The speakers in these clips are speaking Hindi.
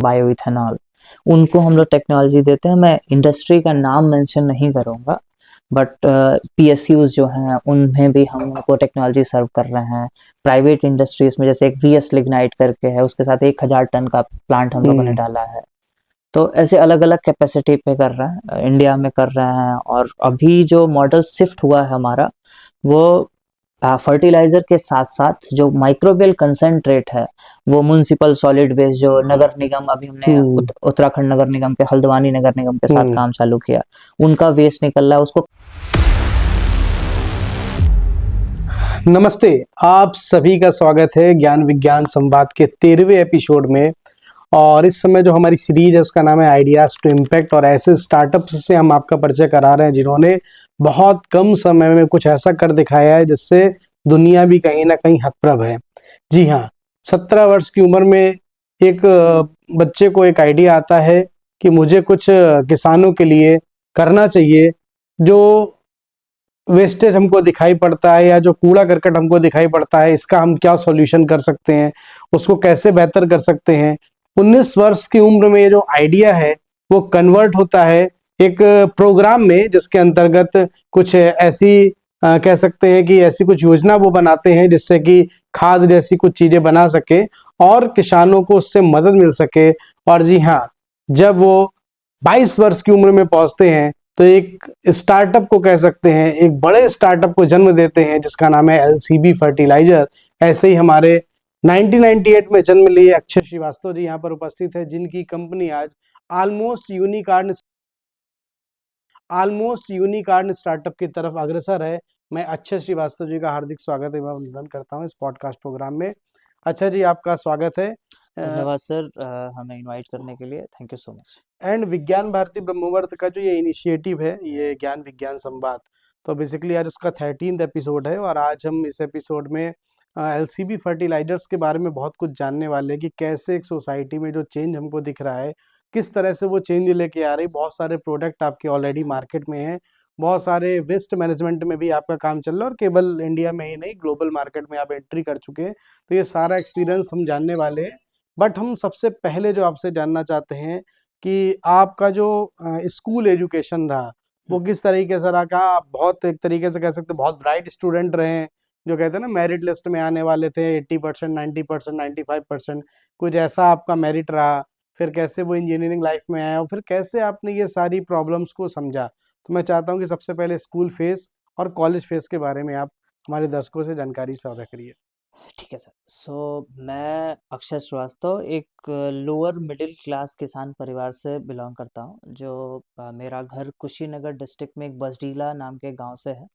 बायो इथेनॉल, उनको हम लोग टेक्नोलॉजी देते हैं। मैं इंडस्ट्री का नाम मेंशन नहीं करूंगा, बट पीएसयूज जो हैं उनमें भी हम उनको टेक्नोलॉजी सर्व कर रहे हैं। प्राइवेट इंडस्ट्रीज में जैसे एक वीएस लिग्नाइट करके है, उसके साथ 1,000 टन का प्लांट हम लोगों ने डाला है। तो ऐसे अलग अलग कैपेसिटी पे कर रहे हैं, इंडिया में कर रहे हैं। और अभी जो मॉडल शिफ्ट हुआ है हमारा, वो फर्टिलाइजर के साथ साथ जो माइक्रोबियल कंसेंट्रेट है, वो म्युनिसिपल सॉलिड वेस्ट जो नगर निगम, अभी हमने उत्तराखंड नगर निगम के, हल्द्वानी नगर निगम के साथ काम चालू किया, उनका वेस्ट निकल रहा है उसको। नमस्ते, आप सभी का स्वागत है ज्ञान विज्ञान संवाद के 13वें एपिसोड में। और इस समय जो हमारी सीरीज है उसका नाम है आइडियाज टू इम्पैक्ट। और ऐसे स्टार्टअप्स से हम आपका परिचय करा रहे हैं जिन्होंने बहुत कम समय में कुछ ऐसा कर दिखाया है जिससे दुनिया भी कहीं ना कहीं हतप्रभ है। जी हाँ, 17 वर्ष की उम्र में एक बच्चे को एक आइडिया आता है कि मुझे कुछ किसानों के लिए करना चाहिए। जो वेस्टेज हमको दिखाई पड़ता है या जो कूड़ा करकट हमको दिखाई पड़ता है, इसका हम क्या सॉल्यूशन कर सकते हैं, उसको कैसे बेहतर कर सकते हैं। 19 वर्ष की उम्र में ये जो आइडिया है वो कन्वर्ट होता है एक प्रोग्राम में, जिसके अंतर्गत कुछ ऐसी कह सकते हैं कि ऐसी कुछ योजना वो बनाते हैं जिससे कि खाद जैसी कुछ चीजें बना सके और किसानों को उससे मदद मिल सके। और जी हाँ, जब वो 22 वर्ष की उम्र में पहुंचते हैं तो एक स्टार्टअप को कह सकते हैं, एक बड़े स्टार्टअप को जन्म देते हैं जिसका नाम है एलसीबी फर्टिलाइजर। ऐसे ही हमारे 1998 में जन्म लिए अक्षय श्रीवास्तव जी यहाँ पर उपस्थित है, जिनकी कंपनी आज ऑलमोस्ट यूनिकॉर्न स्टार्टअप की तरफ अग्रसर है। मैं अक्षय श्रीवास्तव जी का हार्दिक स्वागत एवं अभिनंदन करता हूँ इस पॉडकास्ट प्रोग्राम में। अक्षय जी, आपका स्वागत है। धन्यवाद सर, हमें इनवाइट करने के लिए, thank you so much. And विज्ञान भारती ब्रह्मवर्त का जो ये इनिशिएटिव है, ये ज्ञान विज्ञान संवाद, तो बेसिकली आज उसका 13th एपिसोड है। और आज हम इस एपिसोड में एलसीबी फर्टिलाइजर्स के बारे में बहुत कुछ जानने वाले हैं कि कैसे एक सोसाइटी में जो चेंज हमको दिख रहा है, किस तरह से वो चेंज लेके आ रही। बहुत सारे प्रोडक्ट आपके ऑलरेडी मार्केट में हैं, बहुत सारे वेस्ट मैनेजमेंट में भी आपका काम चल रहा है, और केवल इंडिया में ही नहीं, ग्लोबल मार्केट में आप एंट्री कर चुके हैं। तो ये सारा एक्सपीरियंस हम जानने वाले हैं। बट हम सबसे पहले जो आपसे जानना चाहते हैं कि आपका जो स्कूल एजुकेशन रहा वो किस तरीके से रहा। कहाँ आप बहुत, एक तरीके से कह सकते हैं, बहुत ब्राइट स्टूडेंट रहे हैं, जो कहते हैं ना मेरिट लिस्ट में आने वाले थे 80%, 90%, 95%, कुछ ऐसा आपका मेरिट रहा। फिर कैसे वो इंजीनियरिंग लाइफ में आया और फिर कैसे आपने ये सारी प्रॉब्लम्स को समझा। तो मैं चाहता हूँ कि सबसे पहले स्कूल फेस और कॉलेज फेस के बारे में आप हमारे दर्शकों से जानकारी साझा करिए। ठीक है सर। मैं अक्षय श्रीवास्तव एक लोअर मिडिल क्लास किसान परिवार से बिलोंग करता हूँ। जो मेरा घर कुशीनगर डिस्ट्रिक्ट में एक बसडीला नाम के गांव से है।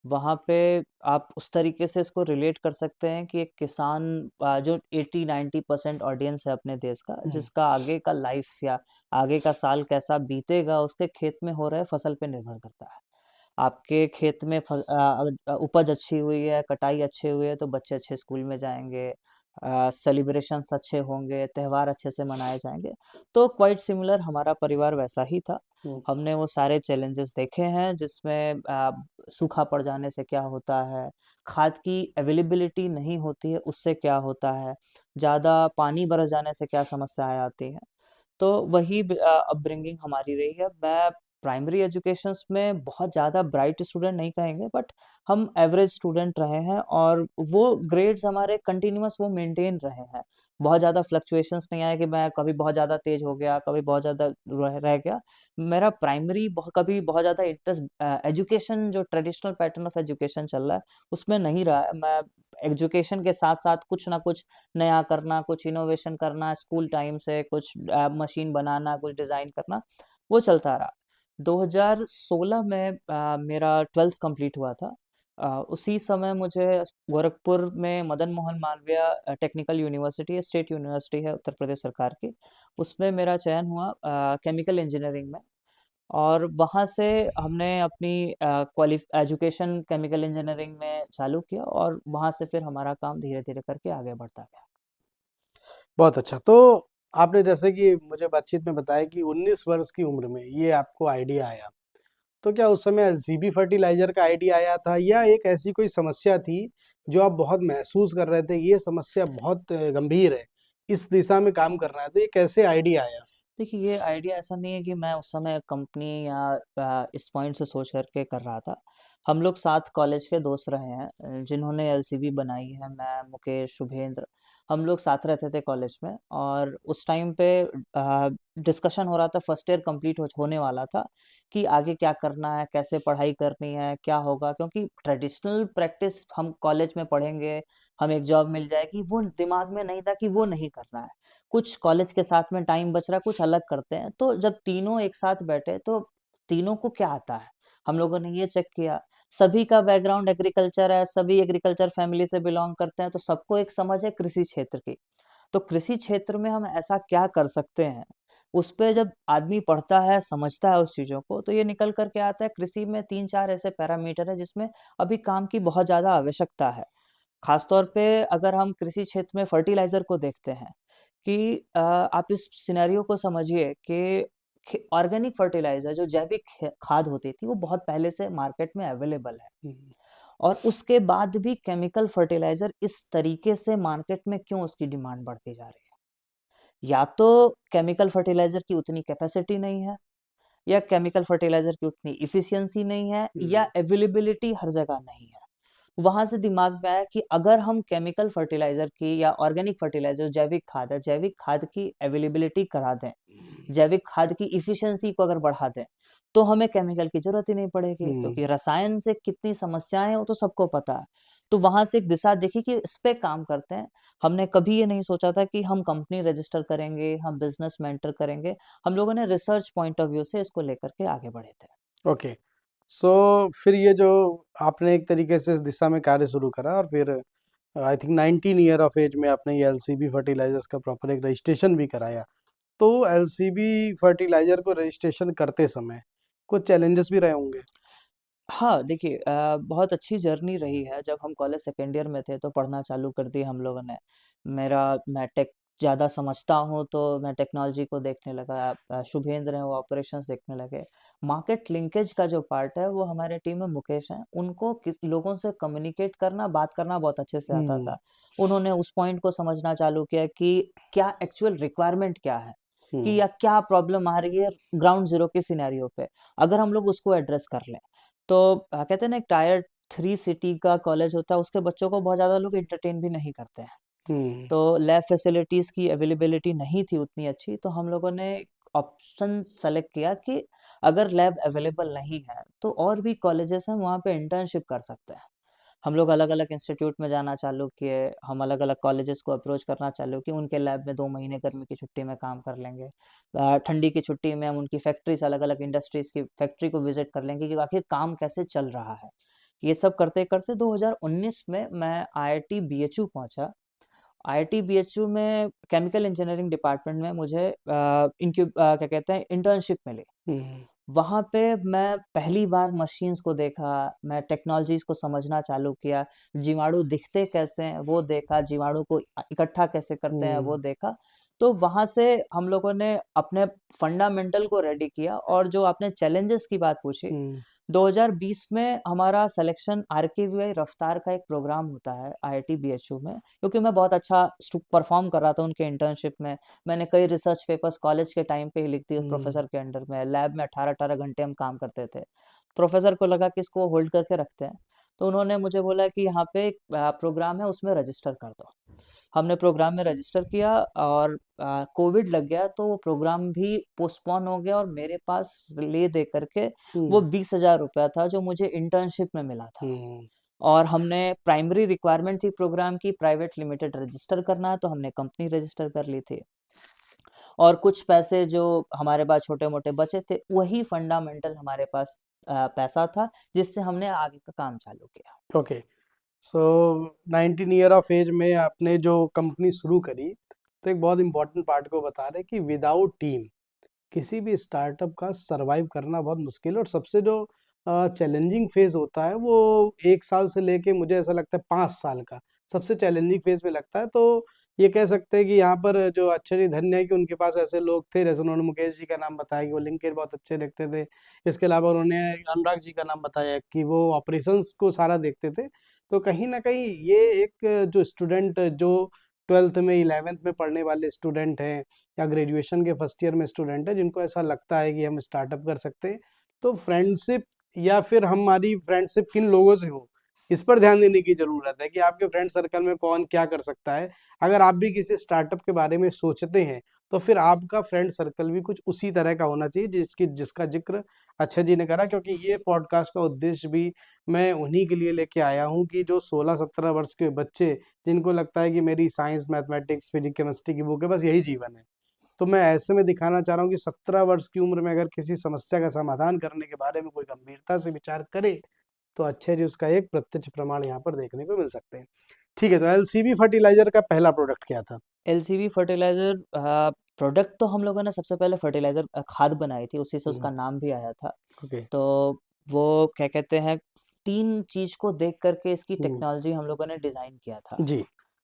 वहाँ पे आप उस तरीके से इसको रिलेट कर सकते हैं कि एक किसान, जो 80-90% ऑडियंस है अपने देश का, जिसका आगे का लाइफ या आगे का साल कैसा बीतेगा उसके खेत में हो रहे फसल पे निर्भर करता है। आपके खेत में उपज अच्छी हुई है, कटाई अच्छी हुई है, तो बच्चे अच्छे स्कूल में जाएंगे, सेलिब्रेशंस अच्छे होंगे, त्यौहार अच्छे से मनाए जाएंगे। तो क्वाइट सिमिलर हमारा परिवार वैसा ही था। हमने वो सारे चैलेंजेस देखे हैं जिसमें सूखा पड़ जाने से क्या होता है, खाद की अवेलेबिलिटी नहीं होती है उससे क्या होता है, ज़्यादा पानी बरस जाने से क्या समस्याएं आती हैं। तो वही अपब्रिंगिंग हमारी रही है। मैं प्राइमरी एजुकेशंस में बहुत ज़्यादा ब्राइट स्टूडेंट नहीं कहेंगे, बट हम एवरेज स्टूडेंट रहे हैं, और वो ग्रेड्स हमारे कंटिन्यूअस वो मेंटेन रहे हैं। बहुत ज़्यादा फ्लक्चुएशंस नहीं आए कि मैं कभी बहुत ज़्यादा तेज हो गया, कभी बहुत ज़्यादा रह गया। मेरा प्राइमरी कभी बहुत ज़्यादा इंटरेस्ट एजुकेशन, जो ट्रेडिशनल पैटर्न ऑफ एजुकेशन चल रहा है उसमें नहीं रहा है। मैं एजुकेशन के साथ साथ कुछ ना कुछ नया करना, कुछ इनोवेशन करना, स्कूल टाइम से कुछ मशीन बनाना, कुछ डिज़ाइन करना, वो चलता रहा। 2016 में मेरा 12th कंप्लीट हुआ था। उसी समय मुझे गोरखपुर में Madan Mohan Malviya technical university, state university है उत्तर प्रदेश सरकार की, उसमें मेरा चयन हुआ केमिकल इंजीनियरिंग में। और वहाँ से हमने अपनी एजुकेशन केमिकल इंजीनियरिंग में चालू किया, और वहाँ से फिर हमारा काम धीरे धीरे करके आगे बढ़ता गया। बहुत अच्छा। तो आपने जैसे कि मुझे बातचीत में बताया कि 19 वर्ष की उम्र में ये आपको आइडिया आया, तो क्या उस समय एलसीबी फर्टिलाइजर का आइडिया आया था या एक ऐसी कोई समस्या थी जो आप बहुत महसूस कर रहे थे, ये समस्या बहुत गंभीर है, इस दिशा में काम करना है, तो ये कैसे आइडिया आया? देखिए, ये आइडिया ऐसा नहीं है कि मैं उस समय कंपनी या इस पॉइंट से सोच करके कर रहा था। हम लोग साथ कॉलेज के दोस्त रहे हैं, जिन्होंने एलसीबी बनाई है। मैं, मुकेश, शुभेंद्र, हम लोग साथ रहते थे कॉलेज में। और उस टाइम पे डिस्कशन हो रहा था, फर्स्ट ईयर कंप्लीट होने वाला था कि आगे क्या करना है, कैसे पढ़ाई करनी है, क्या होगा। क्योंकि ट्रेडिशनल प्रैक्टिस हम कॉलेज में पढ़ेंगे, हमें एक जॉब मिल जाएगी, वो दिमाग में नहीं था कि वो नहीं करना है। कुछ कॉलेज के साथ में टाइम बच रहा है, कुछ अलग करते हैं। तो जब तीनों एक साथ बैठे तो तीनों को क्या आता है, हम लोगों ने ये चेक किया। सभी का बैकग्राउंड एग्रीकल्चर है, सभी एग्रीकल्चर फैमिली से बिलोंग करते हैं, तो सबको एक समझ है कृषि क्षेत्र की। तो कृषि क्षेत्र में हम ऐसा क्या कर सकते हैं, उस पे जब आदमी पढ़ता है, समझता है उस चीज़ों को, तो ये निकल कर के आता है कृषि में 3-4 ऐसे पैरामीटर है जिसमें अभी काम की बहुत ज़्यादा आवश्यकता है। खास तौर पे अगर हम कृषि क्षेत्र में फर्टिलाइज़र को देखते हैं कि आप इस सिनेरियो को समझिए कि ऑर्गेनिक फर्टिलाइज़र जो जैविक खाद होती थी, वो बहुत पहले से मार्केट में अवेलेबल है। हम्म, और उसके बाद भी केमिकल फर्टिलाइज़र इस तरीके से मार्केट में क्यों उसकी डिमांड बढ़ती जा रही है? या तो केमिकल फर्टिलाइज़र की उतनी कैपेसिटी नहीं है, या केमिकल फर्टिलाइज़र की उतनी एफिशिएंसी नहीं है, या हम्म, अवेलेबिलिटी हर जगह नहीं है। वहाँ से दिमाग में आया कि अगर हम केमिकल फर्टिलाइज़र की या ऑर्गेनिक फर्टिलाइज़र जैविक खाद है, जैविक खाद की अवेलेबिलिटी करा दें, जैविक खाद की एफिशिएंसी को अगर बढ़ा दें, तो हमें केमिकल की ज़रूरत ही नहीं पड़ेगी, हम्म, क्योंकि रसायन से कितनी समस्याएँ हैं वो तो सबको पता है। तो वहाँ से एक दिशा देखी कि इस पे काम करते हैं। हमने कभी ये नहीं सोचा था कि हम कंपनी रजिस्टर करेंगे, हम बिज़नेस मेंटर करेंगे। हम लोगों ने रिसर्च पॉइंट ऑफ व्यू से इसको लेकर के आगे बढ़े थे। ओके। सो फिर ये जो आपने एक तरीके से इस दिशा में कार्य शुरू करा, और फिर I think 19 year of age में आपने ये एलसीबी फर्टिलाइजर्स का प्रॉपर एक रजिस्ट्रेशन भी कराया। तो एलसीबी फर्टिलाइजर को रजिस्ट्रेशन करते समय कुछ चैलेंजेस भी रहे होंगे? हाँ, देखिए, बहुत अच्छी जर्नी रही है। जब हम कॉलेज सेकेंड ईयर में थे तो पढ़ना चालू कर दी हम लोगों ने। मैं टेक ज़्यादा समझता हूँ तो मैं टेक्नोलॉजी को देखने लगा। शुभेंद्र हैं, वो ऑपरेशंस देखने लगे। मार्केट लिंकेज का जो पार्ट है वो हमारे टीम में मुकेश हैं। उनको किस लोगों से कम्युनिकेट करना, बात करना बहुत अच्छे से आता हम्म, था। उन्होंने उस पॉइंट को समझना चालू किया कि क्या एक्चुअल रिक्वायरमेंट क्या है, कि हम्म, या क्या प्रॉब्लम आ रही है ग्राउंड ज़ीरो के सिनेरियो पे। अगर हम लोग उसको एड्रेस कर लें, तो कहते हैं ना, एक टायर 3 सिटी का कॉलेज होता है, उसके बच्चों को बहुत ज़्यादा लोग एंटरटेन भी नहीं करते हैं। हम्म, तो लैब फैसिलिटीज़ की अवेलेबिलिटी नहीं थी उतनी अच्छी, तो हम लोगों ने ऑप्शन सेलेक्ट किया कि अगर लैब अवेलेबल नहीं है, तो और भी कॉलेजेस हैं, वहाँ पे इंटर्नशिप कर सकते हैं। हम लोग अलग-अलग इंस्टीट्यूट में जाना चालू किए, हम अलग-अलग कॉलेजेस को अप्रोच करना चालू किए, उनके लैब में 2 महीने गर्मी की छुट्टी में काम कर लेंगे। ठंडी की छुट्टी में हम उनकी फैक्ट्रीज़, अलग-अलग इंडस्ट्रीज़ की फैक्ट्री को विज़िट कर लेंगे कि आखिर काम कैसे चल रहा है। ये सब करते-करते 2019 में मैं आईआईटी बीएचयू पहुँचा। आईआईटी बीएचयू में केमिकल इंजीनियरिंग डिपार्टमेंट में मुझे क्या कहते हैं, इंटर्नशिप मिली। हम्म, वहाँ पे मैं पहली बार मशीन्स को देखा, मैं टेक्नोलॉजीज़ को समझना चालू किया, जीवाणु दिखते कैसे हैं वो देखा, जीवाणु को इकट्ठा कैसे करते हैं वो हम्म, देखा। तो वहाँ से हम लोगों ने अपने फंडामेंटल को रेडी किया। और जो आपने चैलेंजेस की बात पूछी, हम्म, 2020 में हमारा सिलेक्शन आरकेवीआई रफ्तार का एक प्रोग्राम होता है आईआईटी बीएचयू में, क्योंकि मैं बहुत अच्छा परफॉर्म कर रहा था उनके इंटर्नशिप में। मैंने कई रिसर्च पेपर्स कॉलेज के टाइम पे ही लिख दिए हम्म, प्रोफेसर के अंडर में। लैब में 18-18 घंटे हम काम करते थे। प्रोफेसर को लगा कि इसको होल्ड करके रखते हैं, तो उन्होंने मुझे बोला कि यहाँ पे एक प्रोग्राम है, उसमें रजिस्टर कर दो। हमने प्रोग्राम में रजिस्टर किया, और कोविड लग गया तो वो प्रोग्राम भी पोस्टपोन हो गया, और मेरे पास ले दे करके वो हम्म, 20,000 रुपया था जो मुझे इंटर्नशिप में मिला था। हम्म, और हमने प्राइमरी रिक्वायरमेंट थी प्रोग्राम की, प्राइवेट लिमिटेड रजिस्टर करना है, तो हमने कंपनी रजिस्टर कर ली थी। और कुछ पैसे जो हमारे पास छोटे-मोटे बचे थे, वही फंडामेंटल हमारे पास पैसा था, जिससे हमने आगे का काम चालू किया। Okay. So 19 year of age में आपने जो कंपनी शुरू करी, तो एक बहुत इंपॉर्टेंट पार्ट को बता रहे कि विदाउट टीम किसी भी स्टार्टअप का सरवाइव करना बहुत मुश्किल है, और सबसे जो चैलेंजिंग फेज होता है वो 1 साल से लेके मुझे ऐसा लगता है 5 साल का सबसे चैलेंजिंग फेज में लगता है। तो ये कह सकते हैं कि यहाँ पर जो आश्चर्य धन्य है कि उनके पास ऐसे लोग थे, जैसे उन्होंने मुकेश जी का नाम बताया कि वो लिंकेज बहुत अच्छे देखते थे। इसके अलावा उन्होंने अनुराग जी का नाम बताया कि वो ऑपरेशंस को सारा देखते थे। तो कहीं ना कहीं ये एक जो स्टूडेंट जो ट्वेल्थ में 11th में पढ़ने वाले स्टूडेंट हैं या ग्रेजुएशन के फर्स्ट ईयर में स्टूडेंट हैं जिनको ऐसा लगता है कि हम स्टार्टअप कर सकते हैं, तो फ्रेंडशिप या फिर हमारी फ्रेंडशिप किन लोगों से हो, इस पर ध्यान देने की जरूरत है कि आपके फ्रेंड सर्कल में कौन क्या कर सकता है। अगर आप भी किसी स्टार्टअप के बारे में सोचते हैं तो फिर आपका फ्रेंड सर्कल भी कुछ उसी तरह का होना चाहिए जिसका जिक्र अक्षय जी ने करा, क्योंकि ये पॉडकास्ट का उद्देश्य भी मैं उन्हीं के लिए लेके आया हूँ कि जो 16-17 वर्ष के बच्चे जिनको लगता है कि मेरी साइंस मैथमेटिक्स फिजिक्स केमिस्ट्री की बुक है, बस यही जीवन है, तो मैं ऐसे में दिखाना चाह रहा हूँ कि 17 वर्ष की उम्र में अगर किसी समस्या का समाधान करने के बारे में कोई गंभीरता से विचार करे तो अच्छे जी उसका एक प्रत्यक्ष प्रमाण यहाँ पर देखने को मिल सकते हैं। ठीक है, तो एलसीबी फर्टिलाइजर का पहला प्रोडक्ट क्या था? एलसीवी फर्टिलाइजर प्रोडक्ट तो हम लोगों ने सबसे पहले फर्टिलाइजर खाद बनाई थी, उसी से उसका नाम भी आया था। ओके। तो वो क्या कहते हैं, तीन चीज को देख करके इसकी टेक्नोलॉजी हम लोगों ने डिजाइन किया था। जी।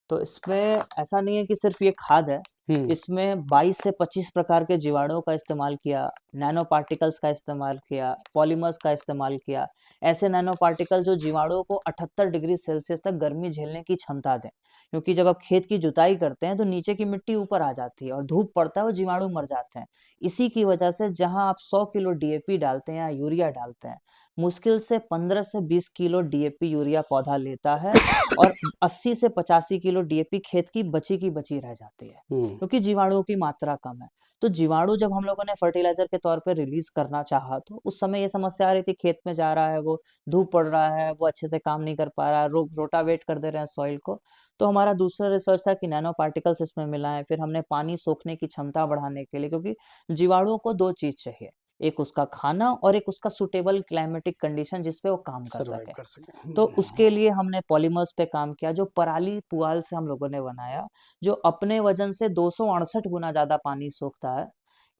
तो इसमें ऐसा नहीं है कि सिर्फ ये खाद है, इसमें 22 से 25 प्रकार के जीवाणुओं का इस्तेमाल किया, नैनो पार्टिकल्स का इस्तेमाल किया, पॉलीमर्स का इस्तेमाल किया। ऐसे नैनो पार्टिकल जो जीवाणुओं को 78 डिग्री सेल्सियस तक गर्मी झेलने की क्षमता दें, क्योंकि जब आप खेत की जुताई करते हैं तो नीचे की मिट्टी ऊपर आ जाती है और धूप पड़ता है, वो जीवाणु मर जाते हैं। इसी की वजह से जहां आप 100 किलो डीएपी डालते हैं या यूरिया डालते हैं, मुश्किल से 15 से 20 किलो डीएपी यूरिया पौधा लेता है और 80 से 85 किलो डीएपी खेत की बची रह जाती है, क्योंकि जीवाणुओं की मात्रा कम है। तो जीवाणु जब हम लोगों ने फर्टिलाइजर के तौर पे रिलीज करना चाहा, तो उस समय ये समस्या आ रही थी, खेत में जा रहा है, वो धूप पड़ रहा है, वो अच्छे से काम नहीं कर पा रहा है, रोटावेट कर दे रहे हैं सॉइल को। तो हमारा दूसरा रिसर्च था कि नैनो पार्टिकल्स इसमें मिलाएं। फिर हमने पानी सोखने की क्षमता बढ़ाने के लिए, क्योंकि जीवाणुओं को दो चीज चाहिए, एक उसका खाना और एक उसका सुटेबल क्लाइमेटिक कंडीशन जिसपे वो काम कर सर्वाइव सके। कर सके। तो उसके लिए हमने पॉलीमर्स पे काम किया, जो पराली पुआल से हम लोगों ने बनाया, जो अपने वजन से 268 गुना ज्यादा पानी सोखता है।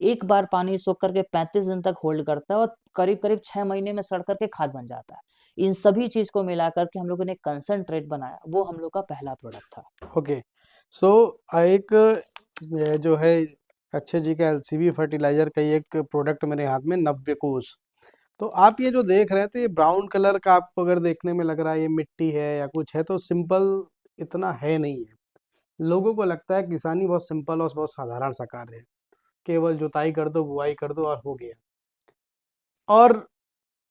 एक बार पानी सोख करके 35 दिन तक होल्ड करता है और करीब करीब 6 महीने में सड़ करके खाद बन जाता है। इन सभी चीज को मिला करके हम लोगों ने कंसंट्रेट बनाया, वो हम लोग का पहला प्रोडक्ट था। ओके। सो एक ये जो है अक्षय जी का एलसीबी फर्टिलाइजर का एक प्रोडक्ट मेरे हाथ में, नव्य कोश। तो आप ये जो देख रहे हैं, तो ये ब्राउन कलर का आपको अगर देखने में लग रहा है ये मिट्टी है या कुछ है, तो सिंपल इतना है नहीं है। लोगों को लगता है किसानी बहुत सिंपल और बहुत साधारण सा कार्य है, केवल जुताई कर दो, बुआई कर दो और हो गया। और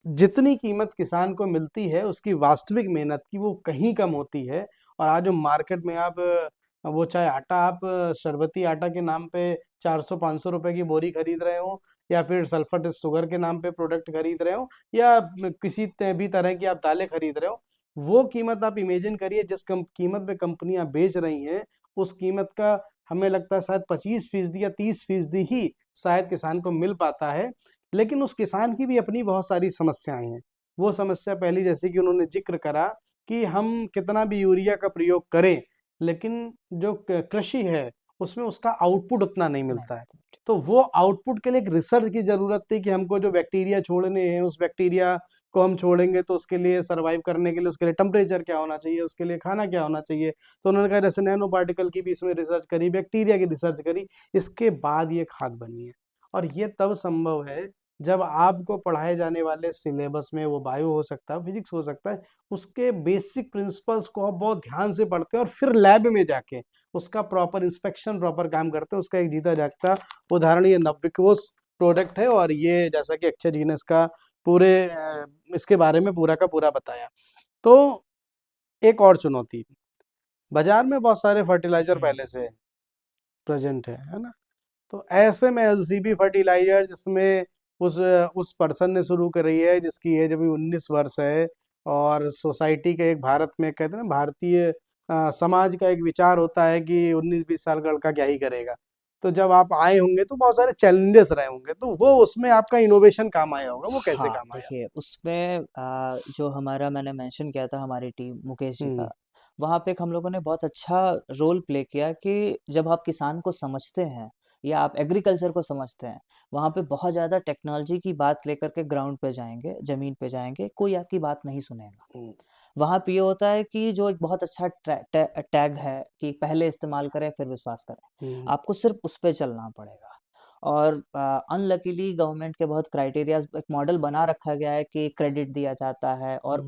जितनी कीमत किसान को मिलती है उसकी वास्तविक मेहनत की वो कहीं कम होती है। और आज जो मार्केट में आप वो चाहे आटा आप शरबती आटा के नाम पे 400-500 रुपए की बोरी खरीद रहे हो, या फिर सल्फर शुगर के नाम पे प्रोडक्ट खरीद रहे हो, या किसी भी तरह की आप दालें खरीद रहे हो, वो कीमत आप इमेजिन करिए जिस कीमत पे कंपनियां बेच रही हैं, उस कीमत का हमें लगता है शायद 25% या 30% ही शायद किसान को मिल पाता है। लेकिन उस किसान की भी अपनी बहुत सारी समस्याएं हैं। वो समस्या पहली, जैसे कि उन्होंने जिक्र करा, कि हम कितना भी यूरिया का प्रयोग करें लेकिन जो कृषि है उसमें उसका आउटपुट उतना नहीं नहीं, मिलता है। तो वो आउटपुट के लिए एक रिसर्च की जरूरत थी कि हमको जो बैक्टीरिया छोड़ने हैं, उस बैक्टीरिया को हम छोड़ेंगे तो उसके लिए सरवाइव करने के लिए उसके लिए टेम्परेचर क्या होना चाहिए, उसके लिए खाना क्या होना चाहिए। तो उन्होंने कहा जैसे नैनो पार्टिकल की भी इसमें रिसर्च करी, बैक्टीरिया की रिसर्च करी, इसके बाद ये खाद बनी है। और ये तब संभव है जब आपको पढ़ाए जाने वाले सिलेबस में, वो बायो हो सकता है, फिजिक्स हो सकता है, उसके बेसिक प्रिंसिपल्स को आप बहुत ध्यान से पढ़ते हैं और फिर लैब में जाके उसका प्रॉपर इंस्पेक्शन, प्रॉपर काम करते हैं। उसका एक जीता जागता उदाहरण ये नव्यकोश प्रोडक्ट है। और ये जैसा कि अक्षय जी ने इसका पूरे इसके बारे में पूरा का पूरा बताया। तो एक और चुनौती, बाजार में बहुत सारे फर्टिलाइजर पहले से प्रेजेंट है ना। तो ऐसे में एलसीबी फर्टिलाइजर, जिसमें उस पर्सन ने शुरू करी है जिसकी एज अभी 19 वर्ष है, और सोसाइटी के एक, भारत में कहते हैं ना, भारतीय समाज का एक विचार होता है कि 19-20 साल का लड़का क्या ही करेगा। तो जब आप आए होंगे तो बहुत सारे चैलेंजेस रहे होंगे, तो वो उसमें आपका इनोवेशन काम आया होगा, वो कैसे हाँ, काम आया? देखिए उसमें जो हमारा, मैंने मेंशन किया था हमारी टीम मुकेश जी हम्म। का, वहाँ पे एक हम लोगों ने बहुत अच्छा रोल प्ले किया कि जब आप किसान को समझते हैं या आप एग्रीकल्चर को समझते हैं, वहाँ पे बहुत ज़्यादा टेक्नोलॉजी की बात लेकर के ग्राउंड पे जाएंगे, ज़मीन पे जाएंगे, कोई आपकी बात नहीं सुनेगा। हम्म। वहाँ पे ये होता है कि जो एक बहुत अच्छा टैग है कि पहले इस्तेमाल करें फिर विश्वास करें, हम्म। आपको सिर्फ उस पे चलना पड़ेगा। और अनलकीली गवर्नमेंट के बहुत क्राइटेरियाज, एक मॉडल बना रखा गया है कि क्रेडिट दिया जाता है और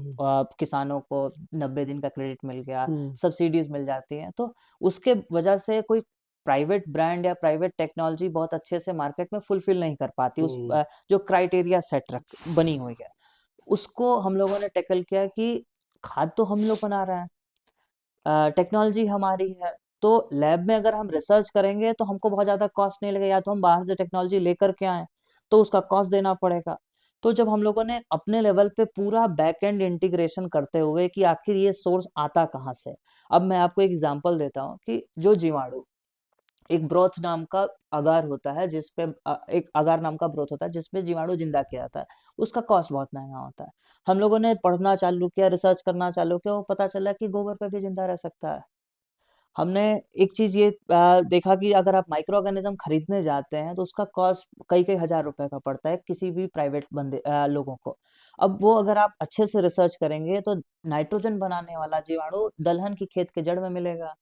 किसानों को 90 दिन का क्रेडिट मिल गया, सब्सिडीज मिल जाती हैं, तो उसके वजह से कोई प्राइवेट ब्रांड या प्राइवेट टेक्नोलॉजी बहुत अच्छे से मार्केट में फुलफिल नहीं कर पाती उस जो क्राइटेरिया सेट रख बनी हुई है। उसको हम लोगों ने टैकल किया कि खाद तो हम लोग बना रहे हैं, टेक्नोलॉजी हमारी है, तो लैब में अगर हम रिसर्च करेंगे तो हमको बहुत ज़्यादा कॉस्ट नहीं लगेगा, या तो हम बाहर से टेक्नोलॉजी लेकर के आएँ, तो उसका कॉस्ट देना पड़ेगा। तो जब हम लोगों ने अपने लेवल पे पूरा बैक एंड इंटीग्रेशन करते हुए कि आखिर ये सोर्स आता कहाँ से? अब मैं आपको एक एग्ज़ाम्पल देता हूँ कि जो जीवाणु, एक ब्रोथ नाम का अगार होता है जिसपे एक अगार नाम का ब्रोथ होता है जिसमें जीवाणु जिंदा किया जाता है, उसका कॉस्ट बहुत महंगा होता है। हम लोगों ने पढ़ना चालू किया, रिसर्च करना चालू किया, वो पता चला कि गोबर पे भी जिंदा रह सकता है। हमने एक चीज ये देखा कि अगर आप माइक्रो ऑर्गेनिज्म खरीदने जाते हैं तो उसका कॉस्ट कई कई हजार रुपए का पड़ता है किसी भी प्राइवेट लोगों को। अब वो अगर आप अच्छे से रिसर्च करेंगे तो नाइट्रोजन बनाने वाला जीवाणु दलहन की खेत के जड़ में मिलेगा,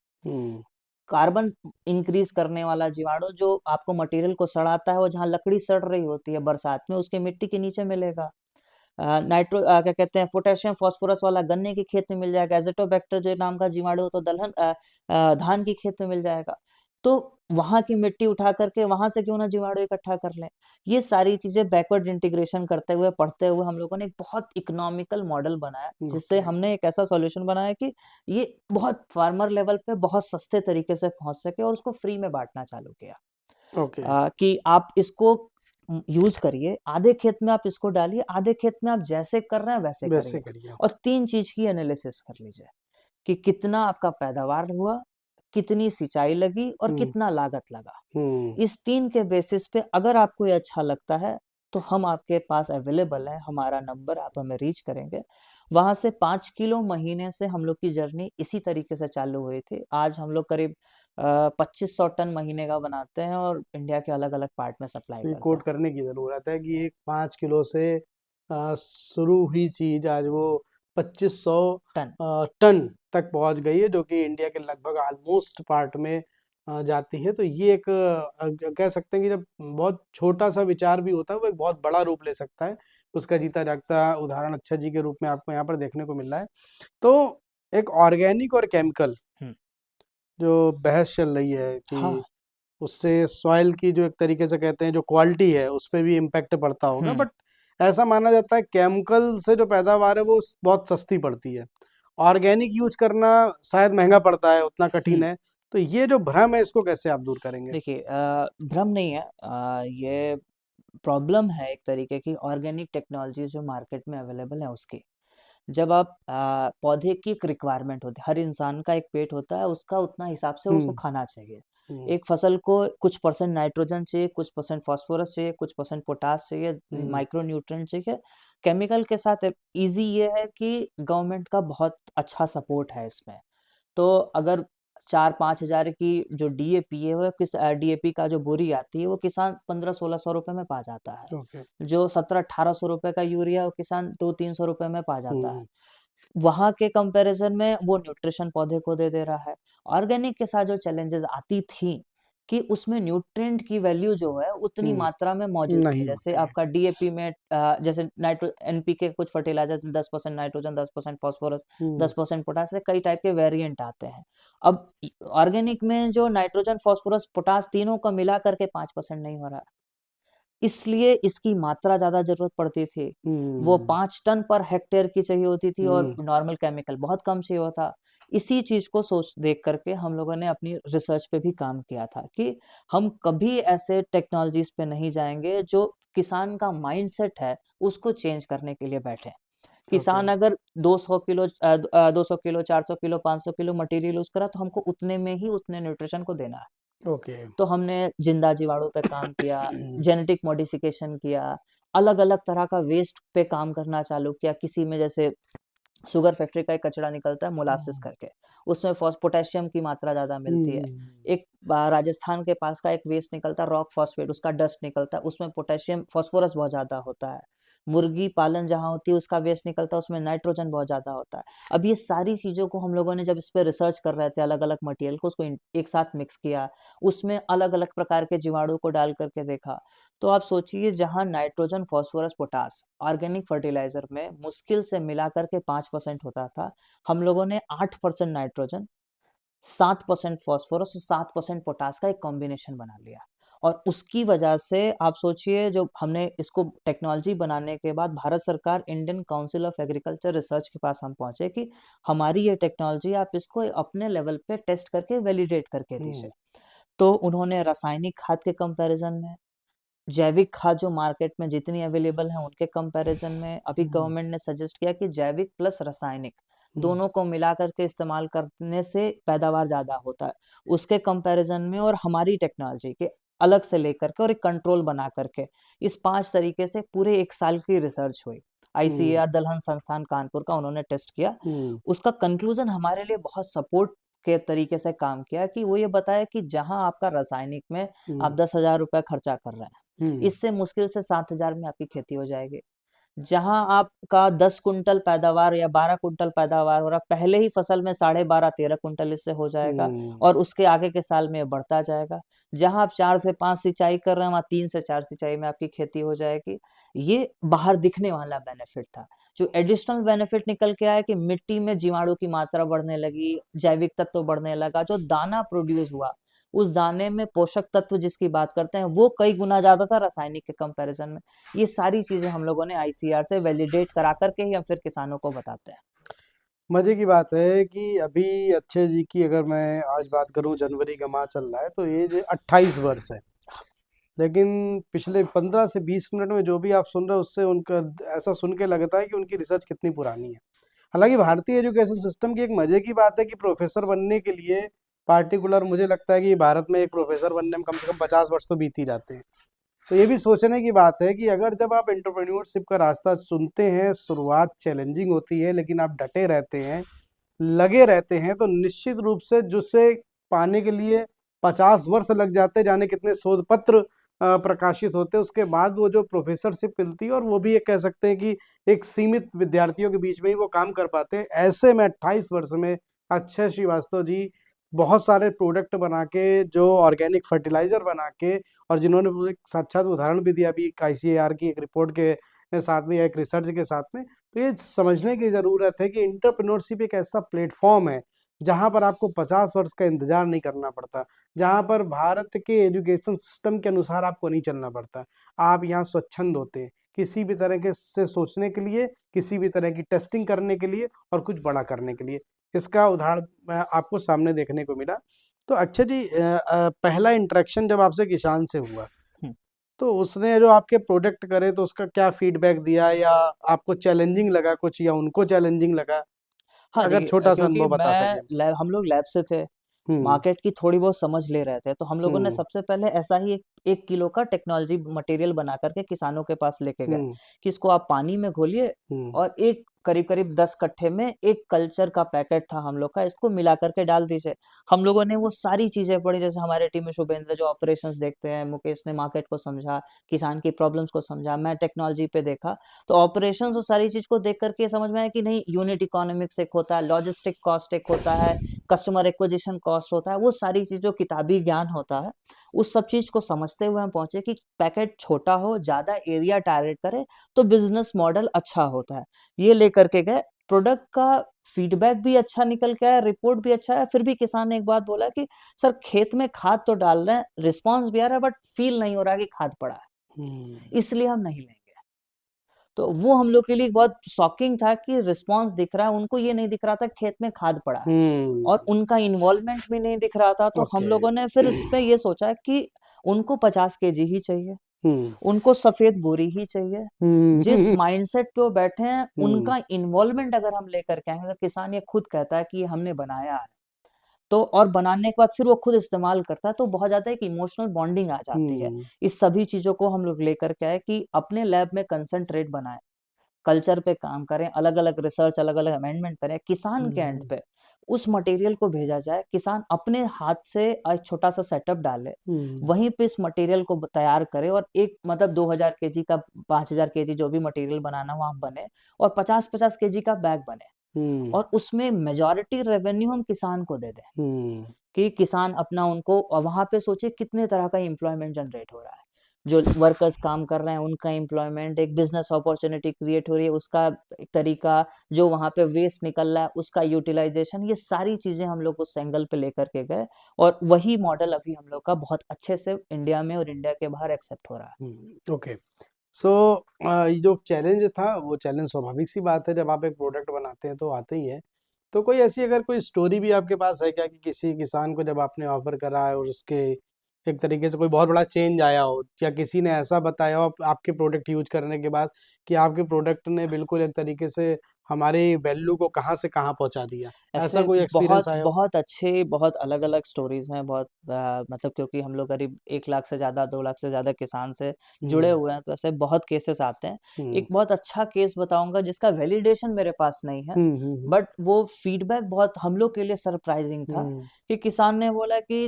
कार्बन इंक्रीज करने वाला जीवाणु जो आपको मटेरियल को सड़ाता है, वो जहाँ लकड़ी सड़ रही होती है बरसात में उसके मिट्टी के नीचे मिलेगा। क्या कहते हैं, पोटेशियम फास्फोरस वाला गन्ने की खेत में मिल जाएगा, एज़ोटोबैक्टर जो नाम का जीवाणु हो तो धान की खेत में मिल जाएगा। तो वहां की मिट्टी उठा करके वहां से क्यों ना जीवाणु इकट्ठा कर लें। ये सारी चीजें बैकवर्ड इंटीग्रेशन करते हुए पढ़ते हुए हम लोगों ने एक बहुत इकोनॉमिकल मॉडल बनाया, जिससे हमने एक ऐसा सॉल्यूशन बनाया कि ये बहुत फार्मर लेवल पे बहुत सस्ते तरीके से पहुंच सके, और उसको फ्री में बांटना चालू किया। ओके। कि आप इसको यूज करिए, आधे खेत में आप इसको डालिए, आधे खेत में आप जैसे कर रहे हैं वैसे वैसे करिए, करिए। और 3 चीज की एनालिसिस कर लीजिए कि कितना आपका पैदावार हुआ, कितनी सिंचाई लगी और कितना लागत लगा। इस 3 के बेसिस पे अगर आपको ये अच्छा लगता है तो हम आपके पास अवेलेबल है, हमारा नंबर आप हमें रीच करेंगे। वहां से 5 किलो महीने से हम लोग की जर्नी इसी तरीके से चालू हुई थी। आज हम लोग करीब 2500 टन महीने का बनाते हैं और इंडिया के अलग अलग पार्ट में सप्लाई ये करते कोट हैं। करने की ज़रूरत है कि एक 5 किलो से शुरू हुई चीज़ आज वो 2500 टन। टन तक पहुंच गई है, जो कि इंडिया के लगभग ऑलमोस्ट पार्ट में जाती है। तो ये एक कह सकते हैं कि जब बहुत छोटा सा विचार भी होता है वो एक बहुत बड़ा रूप ले सकता है। उसका जीता जागता उदाहरण अक्षय जी के रूप में आपको यहाँ पर देखने को मिल रहा है। तो एक ऑर्गेनिक और केमिकल हम्म। जो बहस चल रही है कि हाँ। उससे सॉइल की जो एक तरीके से कहते हैं जो क्वालिटी है उस पे भी इम्पैक्ट पड़ता होगा, हम्म। बट ऐसा माना जाता है केमिकल से जो पैदावार है वो बहुत सस्ती पड़ती है, ऑर्गेनिक यूज करना शायद महंगा पड़ता है, उतना कठिन हम्म। है। तो ये जो भ्रम है इसको कैसे आप दूर करेंगे? देखिए, भ्रम नहीं है, ये प्रॉब्लम है एक तरीके की ऑर्गेनिक टेक्नोलॉजी जो मार्केट में अवेलेबल है उसकी। जब आप पौधे की एक रिक्वायरमेंट होती है, हर इंसान का एक पेट होता है, उसका उतना हिसाब से उसको हम्म। खाना चाहिए। हम्म। एक फसल को कुछ परसेंट नाइट्रोजन चाहिए, कुछ परसेंट फास्फोरस चाहिए, कुछ परसेंट पोटास चाहिए, हम्म। माइक्रो न्यूट्रिएंट चाहिए। केमिकल के साथ इजी ये है कि गवर्नमेंट का बहुत अच्छा सपोर्ट है इसमें। तो अगर 4-5 हज़ार की जो डीएपी है वो डीएपी का जो बोरी आती है वो किसान 1500-1600 रुपए में पा जाता ओके। है। जो 1700-1800 रुपए का यूरिया वो किसान 200-300 रुपए में पा जाता है। हम्म। वहां के कंपैरिजन में वो न्यूट्रिशन पौधे को दे दे रहा है। ऑर्गेनिक के साथ जो चैलेंजेस आती थी कि उसमें न्यूट्रिएंट की वैल्यू जो है उतनी हम्म। मात्रा में मौजूद नहीं है। नहीं जैसे होती है। आपका डीएपी में जैसे नाइट्रो एनपीके कुछ फर्टिलाइजर 10% नाइट्रोजन, 10% फास्फोरस, हम्म। 10% पोटास से कई टाइप के वेरिएंट आते हैं। अब ऑर्गेनिक में जो नाइट्रोजन, फास्फोरस, पोटास तीनों का मिला करके 5% नहीं हो रहा, इसलिए इसकी मात्रा ज़्यादा ज़रूरत पड़ती थी। वो हम्म। 5 टन पर हेक्टेयर की चाहिए होती थी और हम्म। नॉर्मल केमिकल बहुत कम चाहिए होता। इसी चीज़ को सोच देख करके हम लोगों ने अपनी रिसर्च पे भी काम किया था कि हम कभी ऐसे टेक्नोलॉजीज़ पे नहीं जाएँगे जो किसान का माइंडसेट है उसको चेंज करने के लिए बैठे। ओके। किसान अगर 200 kilo 200 kilo, 400 kilo, 500 kilo material use करा तो हमको उतने में ही उतने न्यूट्रिशन को देना है। ओके। तो हमने जिंदा जीवाणु पे काम किया, जेनेटिक मॉडिफिकेशन किया, अलग-अलग तरह का वेस्ट पे काम करना चालू किया। किसी में जैसे शुगर फैक्ट्री का एक कचरा निकलता है मोलासिस करके, उसमें पोटेशियम की मात्रा ज़्यादा मिलती है। हम्म। एक राजस्थान के पास का एक वेस्ट निकलता है रॉक फॉस्फेट, उसका डस्ट निकलता है, उसमें पोटेशियम, फास्फोरस बहुत ज़्यादा होता है। मुर्गी पालन जहाँ होती है उसका वेस्ट निकलता है, उसमें नाइट्रोजन बहुत ज़्यादा होता है। अब ये सारी चीज़ों को हम लोगों ने जब इस पे रिसर्च कर रहे थे, अलग-अलग मटेरियल को उसको एक साथ मिक्स किया, उसमें अलग-अलग प्रकार के जीवाणु को डाल करके देखा, तो आप सोचिए जहाँ nitrogen, phosphorus, potash organic fertiliser में मुश्किल से मिला कर के 5% होता था, हम लोगों ने 8% नाइट्रोजन, 7% फास्फोरस और 7% पोटास का एक कॉम्बिनेशन बना लिया। और उसकी वजह से आप सोचिए, जो हमने इसको टेक्नोलॉजी बनाने के बाद भारत सरकार Indian council of agriculture research के पास हम पहुंचे कि हमारी ये टेक्नोलॉजी आप इसको अपने लेवल पे टेस्ट करके वैलिडेट करके दीजिए। तो उन्होंने रासायनिक खाद के कंपैरिजन में, जैविक खाद जो मार्केट में जितनी अवेलेबल है उनके कंपैरिजन में, अभी गवर्नमेंट ने सजेस्ट किया कि जैविक प्लस रासायनिक दोनों को मिला करके इस्तेमाल करने से पैदावार ज्यादा होता है, उसके कंपैरिजन में और हमारी टेक्नोलॉजी के अलग से लेकर के और एक कंट्रोल बना करके इस 5 तरीके से पूरे 1 साल की रिसर्च हुई। आईसीएआर दलहन संस्थान कानपुर का उन्होंने टेस्ट किया। उसका कंक्लूजन हमारे लिए बहुत सपोर्ट के तरीके से काम किया कि वो ये बताया कि जहां आपका रासायनिक में आप 10,000 रुपए खर्चा कर रहे हैं, इससे मुश्किल से 7,000 में आपकी खेती हो जाएगी। जहां आपका 10 कुंटल पैदावार या 12 कुंटल पैदावार हो रहा, पहले ही फसल में 12.5-13 कुंटल इससे हो जाएगा और उसके आगे के साल में बढ़ता जाएगा। जहां आप 4 से 5 सिंचाई कर रहे हैं, वहां 3 से 4 सिंचाई में आपकी खेती हो जाएगी। ये बाहर दिखने वाला बेनिफिट था। जो एडिशनल बेनिफिट निकल के आया कि मिट्टी में जीवाणु की मात्रा बढ़ने लगी, जैविक तत्व बढ़ने लगा, जो दाना प्रोड्यूस हुआ उस दाने में पोषक तत्व जिसकी बात करते हैं वो कई गुना ज्यादा था रासायनिक के कंपैरिजन में। ये सारी चीजें हम लोगों ने आईसीआर से वैलिडेट करा करके ही हम फिर किसानों को बताते हैं। मजे की बात है कि अभी अक्षय जी की अगर मैं आज बात करूं, जनवरी का माह चल रहा है तो एज 28 वर्ष है, लेकिन पिछले 15 से 20 मिनट में जो भी आप सुन रहे हो उससे उनका ऐसा सुन के लगता है कि उनकी रिसर्च कितनी पुरानी है। हालांकि भारतीय एजुकेशन सिस्टम की एक मजे की बात है कि प्रोफेसर बनने के लिए पार्टिकुलर मुझे लगता है कि भारत में एक प्रोफेसर बनने में कम से कम 50 वर्ष तो बीत ही जाते हैं। तो ये भी सोचने की बात है कि अगर जब आप एंटरप्रेन्योरशिप का रास्ता चुनते हैं, शुरुआत चैलेंजिंग होती है लेकिन आप डटे रहते हैं, लगे रहते हैं, तो निश्चित रूप से जिसे पाने के लिए 50 वर्ष लग जाते, जाने कितने शोध पत्र प्रकाशित होते, उसके बाद वो जो प्रोफेसरशिप मिलती है और वो भी एक कह सकते हैं कि एक सीमित विद्यार्थियों के बीच में ही वो काम कर पाते हैं। ऐसे में 28 वर्ष में अक्षय श्रीवास्तव जी बहुत सारे प्रोडक्ट बना के, जो ऑर्गेनिक फर्टिलाइजर बना के, और जिन्होंने वो एक साक्षात उदाहरण भी दिया अभी आईसीएआर की एक रिपोर्ट के साथ में, एक रिसर्च के साथ में। तो ये समझने की ज़रूरत है कि इंटरप्रेन्योरशिप एक ऐसा प्लेटफॉर्म है जहां पर आपको 50 वर्ष का इंतजार नहीं करना पड़ता, जहां पर भारत के एजुकेशन सिस्टम के अनुसार आपको नहीं चलना पड़ता। आप यहाँ स्वच्छंद होते हैं किसी भी तरह के से सोचने के लिए, किसी भी तरह की टेस्टिंग करने के लिए और कुछ बड़ा करने के लिए। इसका उदाहरण आपको सामने देखने को मिला। तो अक्षय जी, पहला इंटरेक्शन जब आपसे किसान से हुआ हम्म। तो उसने जो आपके प्रोडक्ट करे तो उसका क्या फीडबैक दिया, या आपको चैलेंजिंग लगा कुछ या उनको चैलेंजिंग लगा? हाँ अगर देखिए, छोटा सा क्योंकि अनुभव बता मैं सकें। लैब हम लोग लैब से थे, हम्म। मार्केट की थोड़ी बहुत समझ ले रहे थे, तो हम लोगों ने हम्म। सबसे पहले ऐसा ही 1 किलो का टेक्नोलॉजी मटेरियल बना करके किसानों के पास लेके गए हम्म। कि इसको आप पानी में घोलिए हम्म। और एक करीब करीब 10 कट्ठे में एक कल्चर का पैकेट था हम लोग का, इसको मिला करके डाल दीजिए। हम लोगों ने वो सारी चीजें पढ़ी, जैसे हमारे टीम में शुभेंद्र जो ऑपरेशंस देखते हैं, मुकेश ने मार्केट को समझा, किसान की प्रॉब्लम्स को समझा, मैं टेक्नोलॉजी पे देखा। तो ऑपरेशंस और सारी चीज को देख करके समझ में आया कि नहीं, यूनिट इकोनॉमिक्स एक होता है, लॉजिस्टिक कॉस्ट एक होता है, कस्टमर एक्विजिशन कॉस्ट होता है, वो सारी चीज जो किताबी ज्ञान होता है, उस सब चीज को समझते हुए हम पहुंचे कि पैकेट छोटा हो, ज्यादा एरिया टारगेट करे, तो बिजनेस मॉडल अच्छा होता है। ये लेकर के गए, प्रोडक्ट का फीडबैक भी अच्छा निकल के आया, रिपोर्ट भी अच्छा है। फिर भी किसान ने एक बात बोला कि सर खेत में खाद तो डाल रहे हैं, रिस्पॉन्स भी आ रहा है, बट फील नहीं हो रहा कि खाद पड़ा है, हम्म। इसलिए हम नहीं लेंगे। तो वो हम लोग के लिए बहुत शॉकिंग था कि रिस्पॉन्स दिख रहा है, उनको ये नहीं दिख रहा था खेत में खाद पड़ा है हम्म। और उनका इन्वॉल्वमेंट भी नहीं दिख रहा था। तो हम ओके। लोगों ने फिर इस पे ये सोचा कि उनको 50 केजी ही चाहिए, हम्म। उनको सफेद बोरी ही चाहिए। जिस हम्म। माइंडसेट पे वो बैठे हैं, हम्म। उनका इन्वॉल्वमेंट अगर हम लेकर के आएंगे, अगर किसान ये खुद कहता है कि ये हमने बनाया है, तो और बनाने के बाद फिर वो खुद इस्तेमाल करता है, तो बहुत ज्यादा एक इमोशनल बॉन्डिंग आ जाती है। हम्म। इस सभी चीजों को हम लोग लेकर के आए कि अपने लैब में कंसंट्रेट बनाए, कल्चर पे काम करें, अलग-अलग रिसर्च, अलग-अलग अमेंडमेंट करें, किसान के एंड हम्म पे उस मटेरियल को भेजा जाए, किसान अपने हाथ से एक छोटा-सा सेटअप डाले, हम्म वहीं पे इस मटेरियल को तैयार करे और एक मतलब 2000 केजी का 5000 केजी जो भी मटेरियल बनाना वहाँ बने और 50-50 केजी का बैग बने हम्म और उसमें मेजॉरिटी रेवेन्यू हम किसान को दे दें हम्म कि किसान अपना उनको और वहाँ पे सोचिए कितने तरह का एम्प्लॉयमेंट जनरेट हो रहा है। जो वर्कर्स काम कर रहे हैं उनका एम्प्लॉयमेंट, एक बिज़नेस अपॉर्च्युनिटी क्रिएट हो रही है उसका एक तरीका, जो वहाँ पे वेस्ट निकल रहा है उसका यूटिलाइज़ेशन, ये सारी चीज़ें हम लोग उस एंगल पे लेकर के गए और वही मॉडल अभी हम लोग का बहुत अच्छे से इंडिया में और इंडिया के बाहर एक्सेप्ट हो रहा है। ओके। सो ये जो चैलेंज था वो चैलेंज स्वाभाविक सी बात है, जब आप एक प्रोडक्ट बनाते हैं तो आते ही है। तो कोई ऐसी अगर कोई स्टोरी भी आपके पास है क्या, कि किसी किसान को जब आपने ऑफर करा है और उसके एक तरीके से कोई बहुत बड़ा चेंज आया हो, या किसी ने ऐसा बताया हो आपके प्रोडक्ट यूज करने के बाद कि आपके प्रोडक्ट ने बिल्कुल एक तरीके से हमारी वैल्यू को कहाँ से कहाँ पहुंचा दिया, ऐसा ऐसे कोई एक्सपीरियंस बहुत आया हो? बहुत अच्छे बहुत अलग-अलग स्टोरीज़ हैं, बहुत मतलब क्योंकि हम लोग करीब 1 लाख से ज़्यादा 2 लाख से ज़्यादा किसान से जुड़े हम्म हुए हैं, तो ऐसे बहुत केसेस आते हैं। हम्म एक बहुत अच्छा केस बताऊँगा जिसका वैलिडेशन मेरे पास नहीं है, हम्म बट वो फीडबैक बहुत हम लोग के लिए सरप्राइज़िंग था हम्म कि किसान ने बोला कि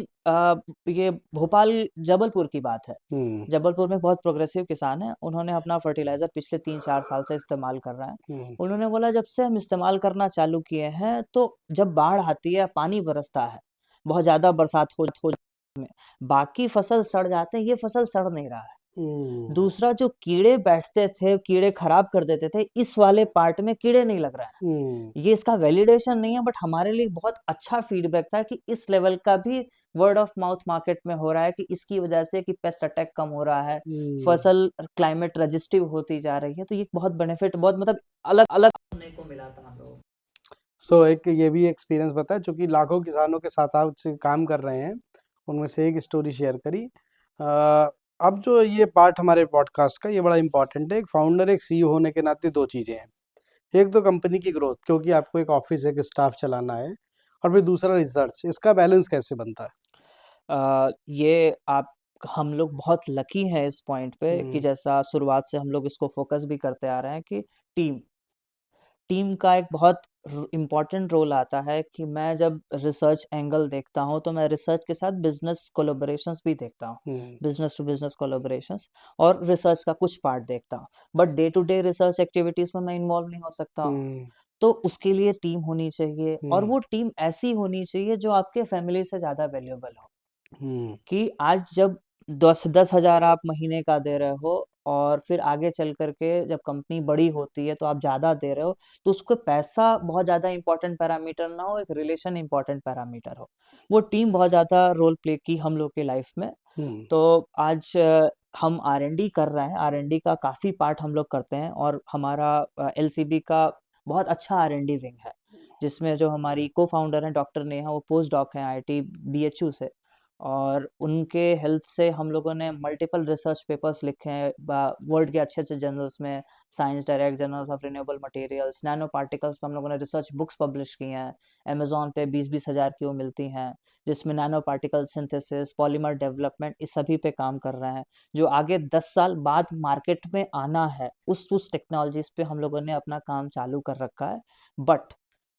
ये भोपाल जबलपुर की बात है। हम्म जबलपुर में बहुत प्रोग्रेसिव किसान हैं, उन्होंने अपना फर्टिलाइज़र पिछले 3-4 साल से इस्तेमाल कर रहे हैं। हम्म उन्होंने बोला जब से हम इस्तेमाल करना चालू किए हैं तो जब बाढ़ आती है, पानी बरसता है, बहुत ज़्यादा बरसात हो में, बाकी फसल सड़ जाते हैं, ये फसल सड़ नहीं रहा है। हम्म दूसरा जो कीड़े बैठते थे, कीड़े खराब कर देते थे, इस वाले पार्ट में कीड़े नहीं लग रहे हैं। हम्म ये इसका वैलिडेशन नहीं है बट हमारे लिए बहुत अच्छा फीडबैक था कि इस लेवल का भी वर्ड ऑफ माउथ मार्केट में हो रहा है कि इसकी वजह से कि पेस्ट अटैक कम हो रहा है, हम्म फसल क्लाइमेट रजिस्टिव होती जा रही है, तो ये बहुत बेनिफिट बहुत मतलब अलग-अलग सुनने को मिला था हम लोगों को। सो एक ये भी एक्सपीरियंस बताया, चूंकि लाखों किसानों के साथ आप काम कर रहे हैं, उनमें से एक स्टोरी शेयर करी। अब जो ये पार्ट हमारे पॉडकास्ट का ये बड़ा इंपॉर्टेंट है। एक फाउंडर एक सीईओ होने के नाते दो चीज़ें हैं। एक तो कंपनी की ग्रोथ, क्योंकि आपको एक ऑफिस एक स्टाफ चलाना है, और फिर दूसरा रिसर्च। इसका बैलेंस कैसे बनता है? ये आप हम लोग बहुत लकी हैं इस पॉइंट पे कि हम्म जैसा शुरुआत से हम लोग इसको फोकस भी करते आ रहे हैं कि टीम टीम का एक बहुत इम्पोर्टेंट रोल आता है कि मैं जब रिसर्च एंगल देखता हूँ तो मैं रिसर्च के साथ बिजनेस कोलैबोरेशंस भी देखता हूँ, hmm business to business collaborations, और रिसर्च का कुछ पार्ट देखता हूँ, but day to day research activities में मैं इन्वॉल्व नहीं हो सकता हूँ। हम्म तो उसके लिए टीम होनी चाहिए और हम्म वो टीम ऐसी होनी चाहिए जो आपके फैमिली से ज़्यादा वैल्यूएबल हो। हम्म कि आज जब 10 हज़ार आप महीने का दे रहे हो और फिर आगे चल कर के जब कंपनी बड़ी होती है तो आप ज़्यादा दे रहे हो, तो उसको पैसा बहुत ज़्यादा इम्पोर्टेंट पैरामीटर ना हो, एक रिलेशन इम्पोर्टेंट पैरामीटर हो। वो टीम बहुत ज़्यादा रोल प्ले की हम लोग के लाइफ में। हम्म तो आज हम आर-एन-डी कर रहे हैं, आर-एन-डी का काफ़ी पार्ट हम लोग करते हैं और हमारा एलसीबी का बहुत अच्छा आर-एन-डी विंग है, जिसमें जो हमारी को-फाउंडर हैं डॉक्टर नेहा, वो पोस्ट डॉक हैं आईआईटी बीएचयू से और उनके हेल्प से हम लोगों ने मल्टीपल रिसर्च पेपर्स लिखे हैं वर्ल्ड के अच्छे-अच्छे जर्नल्स में, science direct, journals of renewable materials, nano particles पे हम लोगों ने रिसर्च बुक्स पब्लिश की हैं, अमेज़न पे 20-20 हज़ार की वो मिलती हैं, जिसमें nano particle synthesis, polymer development इस सभी पे काम कर रहे हैं, जो आगे 10 साल बाद मार्केट में आना है, उस टेक्नोलॉजीज़ पे हम लोगों ने अपना काम चालू कर रखा है। बट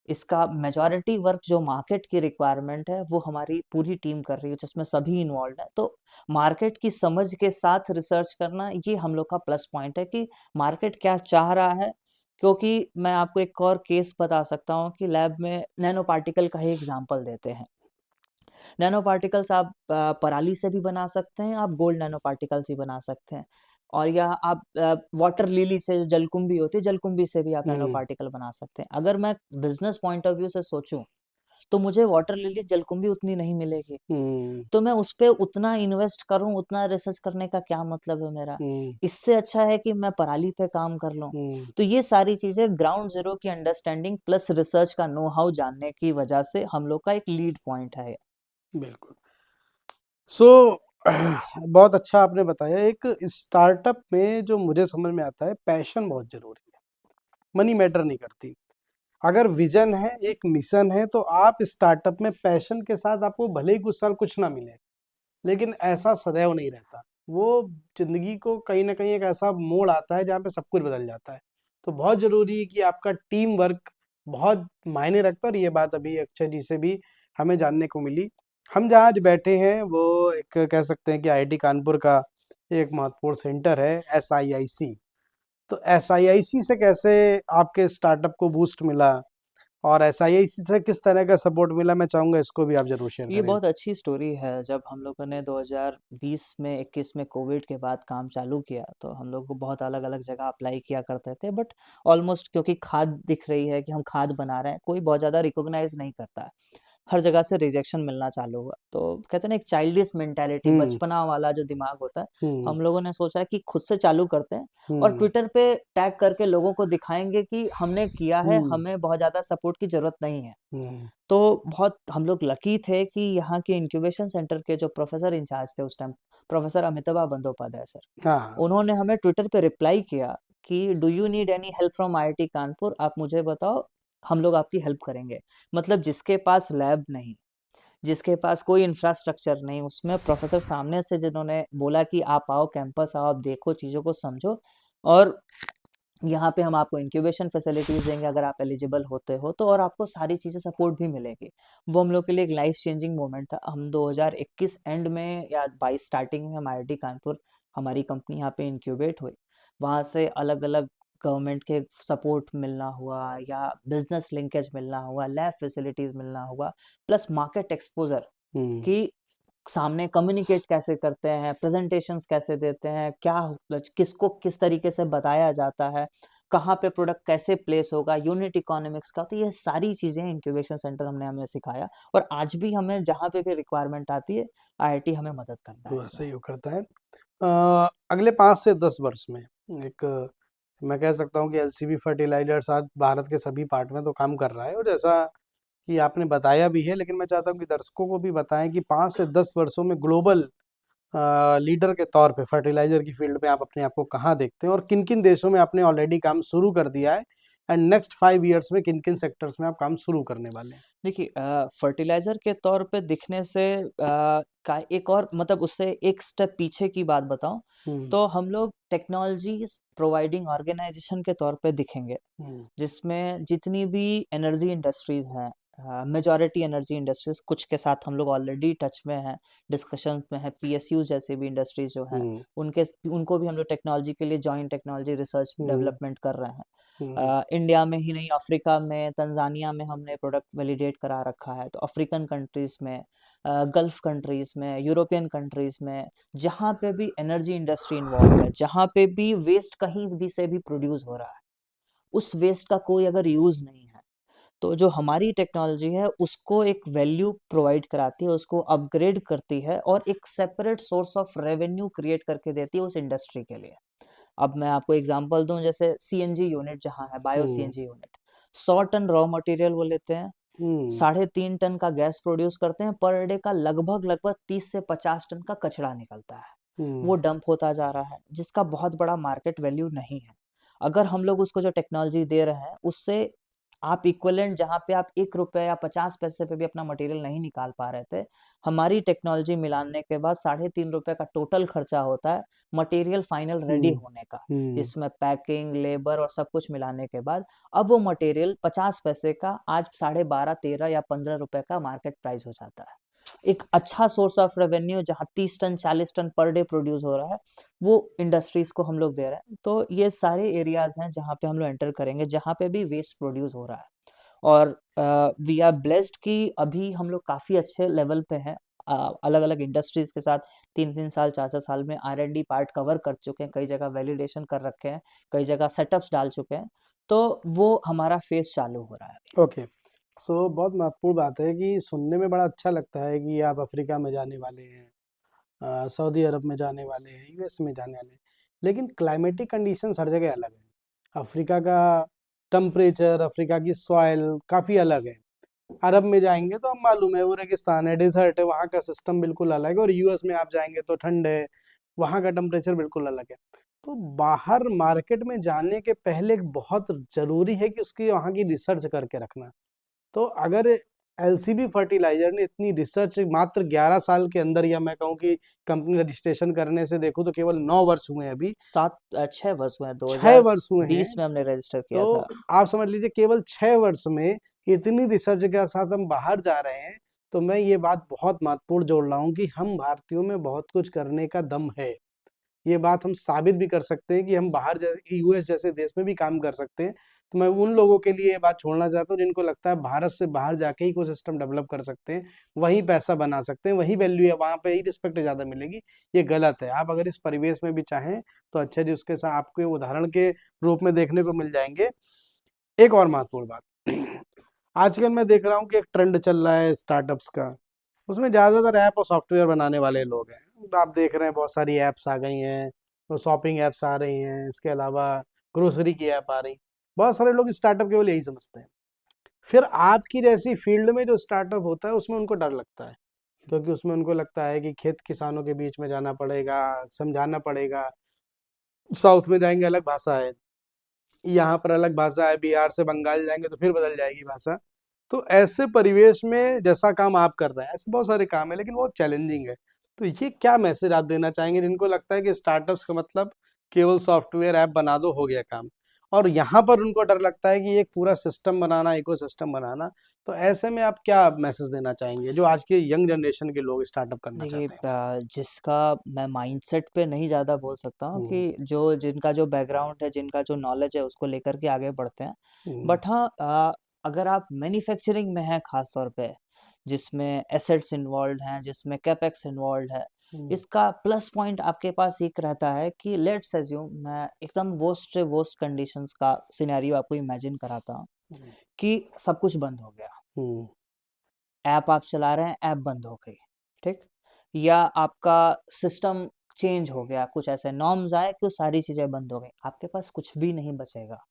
इसका मेजॉरिटी वर्क जो मार्केट की रिक्वायरमेंट है, वो हमारी पूरी टीम कर रही है, जिसमें सभी इन्वॉल्व्ड हैं। तो मार्केट की समझ के साथ रिसर्च करना, ये हम लोग का प्लस पॉइंट है कि मार्केट क्या चाह रहा है, क्योंकि मैं आपको एक और केस बता सकता हूँ कि लैब में नैनो पार्टिकल का ही एग्ज़ाम्पल देते हैं। नैनो पार्टिकल्स आप पराली से भी बना सकते हैं, आप गोल्ड नैनो पार्टिकल्स भी बना सकते हैं और या आप वाटर लिली से जो जलकुंभी होती है, जलकुंभी से भी आप नैनो हम्म पार्टिकल बना सकते हैं। अगर मैं बिज़नेस पॉइंट ऑफ व्यू से सोचूँ, तो मुझे वाटर लिली, जलकुंभी उतनी नहीं मिलेगी, हम्म तो मैं उस पे उतना इन्वेस्ट करूँ, उतना रिसर्च करने का क्या मतलब है मेरा? हम्म इससे अच्छा है कि मैं पराली पे काम कर लूँ। हम्म तो ये सारी चीज़ें ग्राउंड ज़ीरो की अंडरस्टैंडिंग प्लस रिसर्च का नो हाउ जानने की वजह से हम लोग का एक लीड पॉइंट है। बिल्कुल। सो बहुत अच्छा आपने बताया। एक स्टार्टअप में जो मुझे समझ में आता है, पैशन बहुत जरूरी है, मनी मैटर नहीं करती। अगर विजन है, एक मिशन है, तो आप स्टार्टअप में पैशन के साथ, आपको भले ही कुछ साल कुछ ना मिले, लेकिन ऐसा सदैव नहीं रहता। वो जिंदगी को कहीं ना कहीं एक ऐसा मोड़ आता है जहाँ पे सब कुछ बदल जाता है। तो बहुत ज़रूरी है कि आपका टीम वर्क बहुत मायने रखता है, और ये बात अभी अक्षय जी से भी हमें जानने को मिली। हम जहाँ आज बैठे हैं वो एक कह सकते हैं कि आईआईटी कानपुर का एक महत्वपूर्ण सेंटर है, एसआईआईसी। तो एसआईआईसी से कैसे आपके स्टार्टअप को बूस्ट मिला, और एसआईआईसी से किस तरह का सपोर्ट मिला, मैं चाहूँगा इसको भी आप ज़रूर शेयर ये करें। बहुत अच्छी स्टोरी है। जब हम लोगों ने 2020 में 21 में कोविड के बाद काम चालू किया, तो हम लोग को बहुत अलग-अलग जगह अप्लाई किया करते थे, बट ऑलमोस्ट क्योंकि खाद दिख रही है कि हम खाद बना रहे हैं, कोई बहुत ज़्यादा रिकॉग्नाइज़ नहीं करता है। हर जगह से रिजेक्शन मिलना चालू हुआ। तो कहते हैं ना, एक चाइल्डिश मेंटालिटी, हुँ, बचपना वाला जो दिमाग होता है, हुँ, हम लोगों ने सोचा कि खुद से चालू करते हैं और हुँ, ट्विटर पे टैग करके लोगों को दिखाएँगे कि हमने किया है, हुँ, हमें बहुत ज़्यादा सपोर्ट की ज़रूरत नहीं है। हुँ, तो बहुत हम लोग लकी थे कि यहाँ के इंक्यूबेशन सेंटर के जो प्रोफ़ेसर इंचार्ज थे उस time, professor Amitabh Bandopadhyay sir, हाँ, उन्होंने हमें ट्विटर पे रिप्लाई किया कि do you need any help from IIT Kanpur? आप मुझे बताओ, हम लोग आपकी हेल्प करेंगे। मतलब जिसके पास लैब नहीं, जिसके पास कोई इंफ्रास्ट्रक्चर नहीं, उसमें प्रोफ़ेसर सामने से जिन्होंने बोला कि आप आओ, कैंपस आओ, आप देखो, चीज़ों को समझो, और यहाँ पे हम आपको इंक्यूबेशन फैसिलिटीज़ देंगे अगर आप एलिजिबल होते हो तो, और आपको सारी चीज़ें सपोर्ट भी मिलेगी। वो हम लोग के लिए एक लाइफ़ चेंजिंग मोमेंट था। हम 2021 एंड में या 22 स्टार्टिंग में हम आईआईटी कानपुर, हमारी कंपनी यहाँ पे इंक्यूबेट हुई। वहाँ से अलग-अलग गवर्नमेंट के सपोर्ट मिलना हुआ या बिज़नेस लिंकेज मिलना हुआ, लैब फैसिलिटीज़ मिलना हुआ, प्लस मार्केट एक्सपोज़र हुँ, कि सामने कम्युनिकेट कैसे करते हैं, प्रेज़ेंटेशंस कैसे देते हैं, क्या किसको किस तरीके से बताया जाता है, कहाँ पे प्रोडक्ट कैसे प्लेस होगा, यूनिट इकोनॉमिक्स का, तो ये सारी चीज़ें इंक्यूबेशन सेंटर हमने हमें सिखाया, और आज भी हमें जहाँ पे भी रिक्वायरमेंट आती है, आईआईटी हमें मदद करता है तो इसमें। ऐसा ही वो करता है। अगले 5 से 10 वर्ष में एक मैं कह सकता हूँ कि एलसीबी फर्टिलाइज़र्स आज भारत के सभी पार्ट में तो काम कर रहा है, और जैसा कि आपने बताया भी है, लेकिन मैं चाहता हूँ कि दर्शकों को भी बताएँ कि 5 से 10 वर्षों में ग्लोबल लीडर के तौर पे फर्टिलाइज़र की फ़ील्ड में आप अपने आप को कहाँ देखते हैं, और किन-किन देशों में आपने ऑलरेडी काम शुरू कर दिया है, एंड नेक्स्ट 5 इयर्स में किन-किन सेक्टर्स में आप काम शुरू करने वाले हैं? देखिए फर्टिलाइज़र के तौर पे दिखने से का एक और मतलब उससे एक स्टेप पीछे की बात बताऊँ, हुँ, तो हम लोग टेक्नोलॉजीज़ प्रोवाइडिंग ऑर्गेनाइज़ेशन के तौर पे दिखेंगे। हुँ, जिसमें जितनी भी एनर्जी इंडस्ट्रीज़ हैं, मेजॉरिटी एनर्जी इंडस्ट्रीज़, कुछ के साथ हम लोग ऑलरेडी टच में हैं, डिस्कशंस में हैं, पीएसयू जैसे भी इंडस्ट्रीज़ जो हैं, हुँ, उनके उनको भी हम लोग टेक्नोलॉजी के लिए जॉइंट टेक्नोलॉजी रिसर्च हुँ, डेवलपमेंट कर रहे हैं। हुँ, इंडिया में ही नहीं, अफ्रीका में, तंजानिया में हमने प्रोडक्ट वैलिडेट करा रखा है, तो अफ्रीकन कंट्रीज़ में, गल्फ कंट्रीज़ में, यूरोपियन कंट्रीज़ में, जहाँ पे भी एनर्जी इंडस्ट्री इन्वॉल्व है, जहाँ पे भी वेस्ट कहीं भी से भी प्रोड्यूस हो रहा है, उस वेस्ट का कोई अगर यूज़ नहीं है, तो जो हमारी टेक्नोलॉजी है उसको एक वैल्यू प्रोवाइड कराती है, उसको अपग्रेड करती है और एक separate source of revenue create करके देती है उस इंडस्ट्री के लिए। अब मैं आपको एग्ज़ाम्पल दूँ, जैसे सीएनजी यूनिट जहाँ है, बायो हुँ, CNG unit, 100 ton raw material वो लेते हैं, हुँ, 3.5 टन का गैस प्रोड्यूस करते हैं, पर डे का लगभग-लगभग 30 से 50 टन का कचरा निकलता है। वो हुँ, डंप होता जा रहा है, जिसका बहुत बड़ा मार्केट वैल्यू नहीं है। अगर हम लोग उसको जो टेक्नोलॉजी दे रहे हैं, उससे आप इक्विवेलेंट जहाँ पे आप ₹1 या 50 पैसे पे भी अपना मटेरियल नहीं निकाल पा रहे थे, हमारी टेक्नोलॉजी मिलाने के बाद ₹3.5 का टोटल खर्चा होता है, मटेरियल फाइनल रेडी हुँ, होने का। हुँ, इसमें पैकिंग, लेबर और सब कुछ मिलाने के बाद, अब वो मटेरियल 50 पैसे का आज 12.5, 13 या ₹15 का मार्केट प्राइस हो जाता है। एक अच्छा सोर्स ऑफ रेवेन्यू जहाँ 30 ton, 40 ton per day produce हो रहा है, वो इंडस्ट्रीज़ को हम लोग दे रहे हैं। तो ये सारे एरियाज़ हैं जहाँ पे हम लोग एंटर करेंगे, जहाँ पे भी वेस्ट प्रोड्यूस हो रहा है। और वी आर ब्लेस्ड कि अभी हम लोग काफ़ी अच्छे लेवल पे हैं। अलग-अलग इंडस्ट्रीज़ के साथ 3-3 साल, 4-4 साल में आर-एंड-डी पार्ट कवर कर चुके हैं, कई जगह वैलिडेशन कर रखे हैं, कई जगह सेटअप्स डाल चुके हैं। तो वो हमारा फेज़ चालू हो रहा है अभी। ओके। सो बहुत महत्वपूर्ण बात है कि सुनने में बड़ा अच्छा लगता है कि आप अफ्रीका में जाने वाले हैं, सऊदी अरब में जाने वाले हैं, यूएस में जाने वाले हैं, लेकिन क्लाइमेटिक कंडीशंस हर जगह अलग है। अफ्रीका का टेम्परेचर, अफ्रीका की सॉइल काफ़ी अलग है। अरब में जाएंगे तो हम मालूम है वो रेगिस्तान है, डेजर्ट है, वहाँ का सिस्टम बिल्कुल अलग है, और यूएस में आप जाएंगे तो ठंड है, वहाँ का टेम्परेचर बिल्कुल अलग है। तो बाहर मार्केट में जाने के पहले बहुत ज़रूरी है कि उसकी वहाँ की रिसर्च करके रखना। तो अगर एलसीबी फर्टिलाइजर ने इतनी रिसर्च मात्र 11 साल के अंदर, या मैं कहूँ कि कंपनी रजिस्ट्रेशन करने से देखूं तो केवल 9 वर्ष हुए हैं अभी, 6 वर्ष हुए हैं, 6 वर्ष हुए हैं। 2020 में हमने रजिस्टर किया तो था। आप समझ लीजिए केवल 6 वर्ष में इतनी रिसर्च के साथ हम बाहर जा रहे हैं। तो मैं ये बात बहुत महत्वपूर्ण जोड़ रहा हूँ कि हम भारतीयों में बहुत कुछ करने का दम है। ये बात हम साबित भी कर सकते हैं कि हम बाहर यूएस जैसे देश में भी काम कर सकते हैं। तो मैं उन लोगों के लिए ये बात छोड़ना चाहता हूँ जिनको लगता है भारत से बाहर जाके ही कोई सिस्टम डेवलप कर सकते हैं, वहीं पैसा बना सकते हैं, वहीं वैल्यू है, वहां पे ही रिस्पेक्ट ज्यादा मिलेगी। ये गलत है। आप अगर इस परिवेश में भी चाहें तो अच्छा जी, उसके साथ आपको उदाहरण के रूप में देखने को मिल जाएंगे। एक और महत्वपूर्ण बात, आजकल मैं देख रहा हूँ कि एक ट्रेंड चल रहा है स्टार्टअप्स का, उसमें ज्यादातर ऐप और सॉफ्टवेयर बनाने वाले लोग हैं। तो आप देख रहे हैं बहुत सारी ऐप्स आ गई हैं, तो शॉपिंग ऐप्स आ रही हैं, इसके अलावा ग्रोसरी की ऐप आ रही। बहुत सारे लोग स्टार्टअप केवल यही समझते हैं। फिर आपकी जैसी फील्ड में जो स्टार्टअप होता है उसमें उनको डर लगता है, क्योंकि उसमें उनको लगता है कि खेत किसानों के बीच में जाना पड़ेगा, समझाना पड़ेगा। साउथ में जाएंगे अलग भाषा है, यहाँ पर अलग भाषा है, बिहार से बंगाल जाएंगे तो फिर बदल जाएगी भाषा। तो ऐसे परिवेश में जैसा काम आप कर रहे हैं, ऐसे बहुत सारे काम है लेकिन बहुत चैलेंजिंग है। तो ये क्या मैसेज आप देना चाहेंगे जिनको लगता है कि स्टार्टअप्स का मतलब केवल सॉफ्टवेयर ऐप बना दो हो गया काम, और यहाँ पर उनको डर लगता है कि एक पूरा सिस्टम बनाना, इकोसिस्टम बनाना। तो ऐसे में आप क्या मैसेज देना चाहेंगे जो आज के यंग जनरेशन के लोग स्टार्टअप करना देखिए, चाहते हैं? जिसका मैं माइंडसेट पे नहीं ज़्यादा बोल सकता हूँ हम्म, कि जो जिनका जो बैकग्राउंड है, जिनका जो नॉलेज है, उसको लेकर के आगे बढ़ते हैं। हम्म, बट हाँ, अगर आप मैन्युफैक्चरिंग में हैं खास तौर पे, जिसमें एसेट्स इन्वॉल्व हैं, जिसमें कैपेक्स इन्वॉल्व है, हम्म, इसका प्लस पॉइंट आपके पास एक रहता है कि लेट्स अज्यूम, मैं एकदम वर्स्ट से वर्स्ट कंडीशंस का सिनेरियो आपको इमेजिन कराता हूँ हम्म, कि सब कुछ बंद हो गया, हम्म, ऐप आप चला रहे हैं, ऐप बंद हो गई, ठीक? या आपका सिस्टम चेंज हो गया, कुछ ऐसे नॉर्म्स आए कि वो सारी चीज़ें बंद हो गई, आपके पास कुछ भी नहीं बचेगा।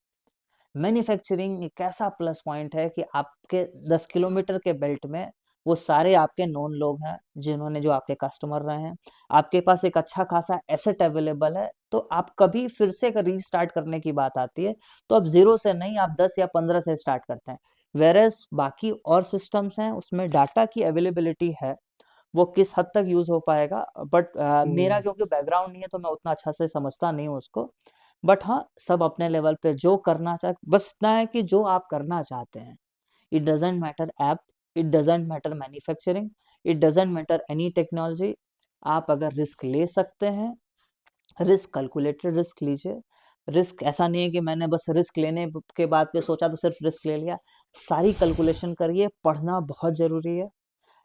मैन्युफैक्चरिंग एक ऐसा प्लस पॉइंट है कि आपके 10 किलोमीटर के बेल्ट में वो सारे आपके नोन लोग हैं, जिन्होंने जो आपके कस्टमर रहे हैं। आपके पास एक अच्छा खासा एसेट अवेलेबल है, तो आप कभी फिर से अगर रीस्टार्ट करने की बात आती है, तो आप 0 से नहीं, आप 10 या 15 से स्टार्ट करते हैं। व्हेरेas बाकी और सिस्टम्स हैं, उसमें डाटा की अवेलेबिलिटी है, वो किस हद तक यूज़ हो पाएगा, बट मेरा हम्म, क्योंकि बैकग्राउंड नहीं है तो मैं उतना अच्छा से समझता नहीं हूँ उसको। बट हाँ, सब अपने लेवल पे जो करना चाह, बस इतना है कि जो आप करना चाहते हैं, it doesn't matter app, it doesn't matter manufacturing, it doesn't matter any technology. आप अगर रिस्क ले सकते हैं, रिस्क कैलकुलेटेड रिस्क लीजिए। रिस्क ऐसा नहीं है कि मैंने बस रिस्क लेने के बाद पे सोचा तो सिर्फ रिस्क ले लिया। सारी कैलकुलेशन करिए, पढ़ना बहुत ज़रूरी है।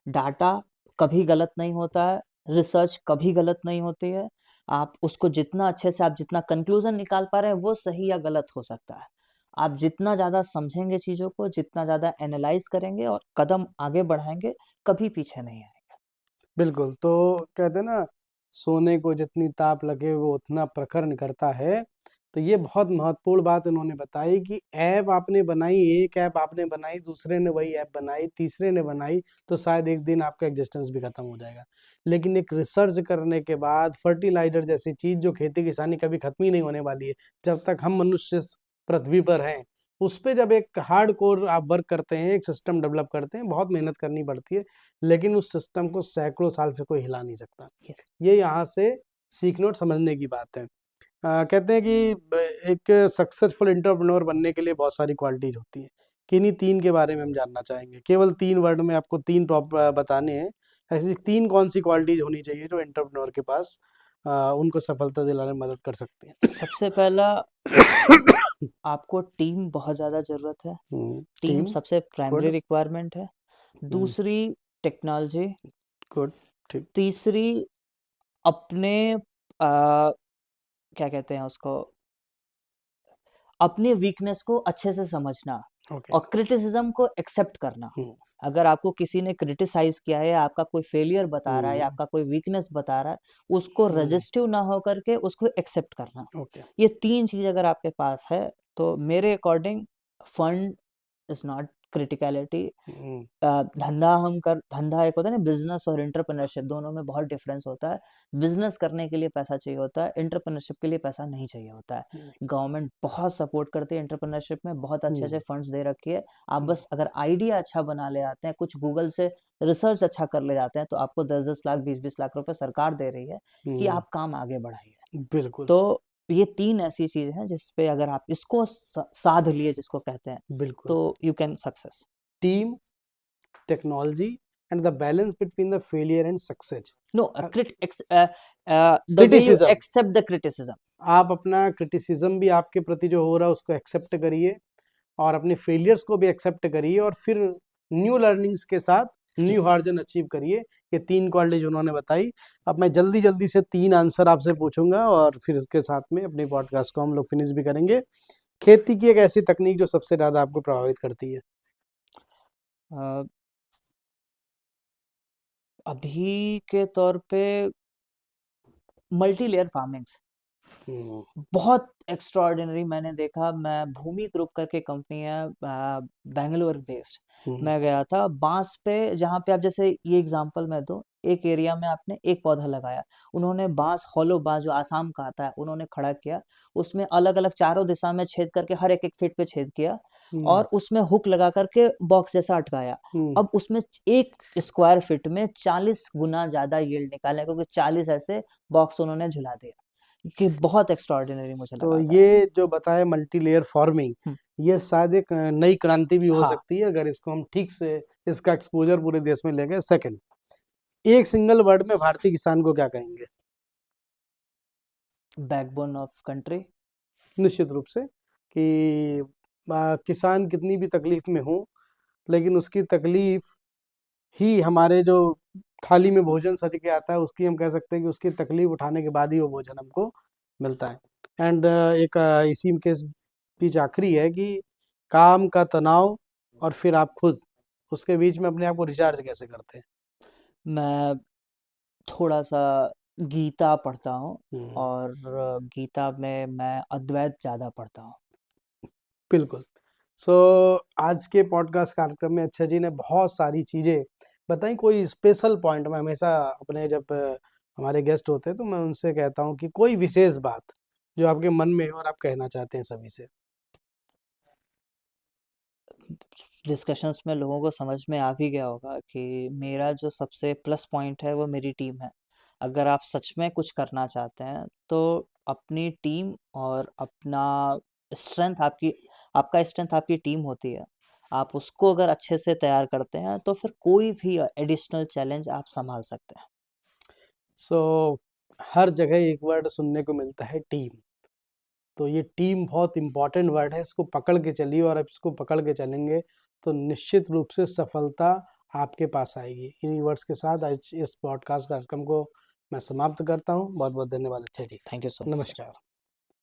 डाटा कभी गलत नहीं होता है, रिसर्च कभी गलत नहीं होती है। आप उसको जितना अच्छे से, आप जितना कंक्लूजन निकाल पा रहे हैं, वो सही या गलत हो सकता है। आप जितना ज़्यादा समझेंगे चीज़ों को, जितना ज़्यादा एनालाइज करेंगे और कदम आगे बढ़ाएंगे, कभी पीछे नहीं आएंगे। बिल्कुल। तो कहते हैं ना, सोने को जितनी ताप लगे वो उतना प्रखर निकलता है। तो ये बहुत महत्वपूर्ण बात उन्होंने बताई कि ऐप आपने बनाई, एक ऐप आपने बनाई, दूसरे ने वही ऐप बनाई, तीसरे ने बनाई, तो शायद एक दिन आपका एग्जिस्टेंस भी खत्म हो जाएगा। लेकिन एक रिसर्च करने के बाद फर्टिलाइजर जैसी चीज जो खेती किसानी कभी खत्म ही नहीं होने वाली है जब तक हम मनुष्य इस पृथ्वी पर हैं, उस पे जब एक हार्ड कोर आप वर्क करते हैं, एक सिस्टम डेवलप करते हैं, बहुत मेहनत करनी पड़ती है, लेकिन उस सिस्टम को सैकड़ों साल से कोई हिला नहीं सकता। Yes. ये यहाँ से सीखने और समझने की बात है। कहते हैं कि एक सक्सेसफुल एंटरप्रेन्योर बनने के लिए बहुत सारी क्वालिटीज होती हैं। किन्हीं तीन के बारे में हम जानना चाहेंगे, केवल 3 वर्ड में आपको तीन टॉप बताने हैं। ऐसी तीन कौन सी क्वालिटीज होनी चाहिए जो एंटरप्रेन्योर के पास उनको सफलता दिलाने में मदद कर सकती हैं? सबसे पहला, आपको टीम बहुत ज़्यादा ज़रूरत है। Team team. सबसे प्राइमरी गुड। रिक्वायरमेंट है। दूसरी, टेक्नोलॉजी। गुड। ठीक। तीसरी, अपने क्या कहते हैं उसको, अपनी वीकनेस को अच्छे से समझना ओके। और क्रिटिसिज्म को एक्सेप्ट करना। अगर आपको किसी ने क्रिटिसाइज किया है, आपका कोई फेलियर बता रहा है या आपका कोई वीकनेस बता रहा है, उसको रजिस्टिव ना हो करके उसको एक्सेप्ट करना। ओके। ये तीन चीज अगर आपके पास है, तो मेरे according fund is not criticality. हम्म, धंधा एक होता है ना, बिजनेस और एंटरप्रेन्योरशिप दोनों में बहुत डिफरेंस होता है। बिजनेस करने के लिए पैसा चाहिए होता है, एंटरप्रेन्योरशिप के लिए पैसा नहीं चाहिए होता है। हम्म, गवर्नमेंट बहुत सपोर्ट करती है एंटरप्रेन्योरशिप में, बहुत अच्छे अच्छे हम्म, फंड्स दे रखी है। आप हम्म, बस अगर आइडिया अच्छा बना ले आते हैं, कुछ गूगल से रिसर्च अच्छा कर ले जाते हैं, तो आपको 10-10 लाख 20-20 लाख रुपए सरकार दे रही है कि हम्म, आप काम आगे बढ़ाइए। बिल्कुल तो ये तीन ऐसी चीजें हैं जिस पे अगर आप इसको साध लिए, जिसको कहते हैं, बिल्कुल। तो you can success. Team, technology and the balance between the failure and success. No, the way you criticism, accept the criticism. आप अपना क्रिटिसिज्म भी आपके प्रति जो हो रहा है उसको एक्सेप्ट करिए, और अपने फेलियर्स को भी एक्सेप्ट करिए, और फिर न्यू लर्निंग्स के साथ न्यू हार्जन अचीव करिए। ये 3 क्वालिटीज उन्होंने बताई। अब मैं जल्दी जल्दी से 3 आंसर आपसे पूछूंगा, और फिर इसके साथ में अपनी पॉडकास्ट को हम लोग फिनिश भी करेंगे। खेती की एक ऐसी तकनीक जो सबसे ज़्यादा आपको प्रभावित करती है। अभी के तौर पे मल्टी लेयर फार्मिंग्स हम्म, बहुत एक्स्ट्रॉर्डिनरी मैंने देखा। मैं भूमि ग्रुप करके कंपनी है, बेंगलोर बेस्ड। हम्म, मैं गया था बांस पे, जहाँ पे आप जैसे ये एग्जांपल मैं दूं, एक एरिया में आपने एक पौधा लगाया, उन्होंने बांस, हॉलो बांस जो आसाम का आता है, उन्होंने खड़ा किया, उसमें अलग अलग चारों दिशा में छेद करके हर एक एक फीट पे छेद किया, हम्म, और उसमें हुक लगा करके बॉक्स जैसा अटकाया। हम्म। अब उसमें एक स्क्वायर फीट में 40 गुना ज्यादा यील्ड निकाले, क्योंकि 40 ऐसे बॉक्स उन्होंने झुला दिया, कि बहुत एक्स्ट्राऑर्डिनरी मुझे तो लगा था। ये जो बताया मल्टी लेयर फार्मिंग, हम्म, ये शायद एक नई क्रांति भी हो हाँ। सकती है अगर इसको हम ठीक से इसका एक्सपोजर पूरे देश में ले गए। सेकंड, एक सिंगल वर्ड में भारतीय किसान को क्या कहेंगे? Backbone of country. निश्चित रूप से कि किसान कितनी भी तकलीफ में हो, लेकिन उसकी तकलीफ ही हमारे जो थाली में भोजन सज के आता है, उसकी हम कह सकते हैं कि उसकी तकलीफ उठाने के बाद ही वो भोजन हमको मिलता है। एंड एक इसी के बीच आखिरी है कि काम का तनाव और फिर आप खुद, उसके बीच में अपने आप को रिचार्ज कैसे करते हैं? मैं थोड़ा सा गीता पढ़ता हूँ, हम्म, और गीता में मैं अद्वैत ज़्यादा पढ़ता हूँ। बिल्कुल। सो आज के पॉडकास्ट कार्यक्रम में अच्छा जी ने बहुत सारी चीज़ें बताई। कोई स्पेशल पॉइंट मैं हमेशा अपने जब हमारे गेस्ट होते हैं तो मैं उनसे कहता हूँ कि कोई विशेष बात जो आपके मन में है और आप कहना चाहते हैं सभी से। डिस्कशंस में लोगों को समझ में आ भी गया होगा कि मेरा जो सबसे प्लस पॉइंट है वो मेरी टीम है। अगर आप सच में कुछ करना चाहते हैं, तो अपनी टीम और अपना स्ट्रेंथ, आपका स्ट्रेंथ आपकी टीम होती है। आप उसको अगर अच्छे से तैयार करते हैं, तो फिर कोई भी एडिशनल चैलेंज आप संभाल सकते हैं। सो हर जगह एक वर्ड सुनने को मिलता है, टीम। तो ये टीम बहुत इंपॉर्टेंट वर्ड है, इसको पकड़ के चलिए, और अब इसको पकड़ के चलेंगे तो निश्चित रूप से सफलता आपके पास आएगी। इन्हीं वर्ड्स के साथ आज इस पॉडकास्ट कार्यक्रम को मैं समाप्त करता हूँ। बहुत बहुत धन्यवाद अच्छा जी। Thank you so much sir. नमस्कार।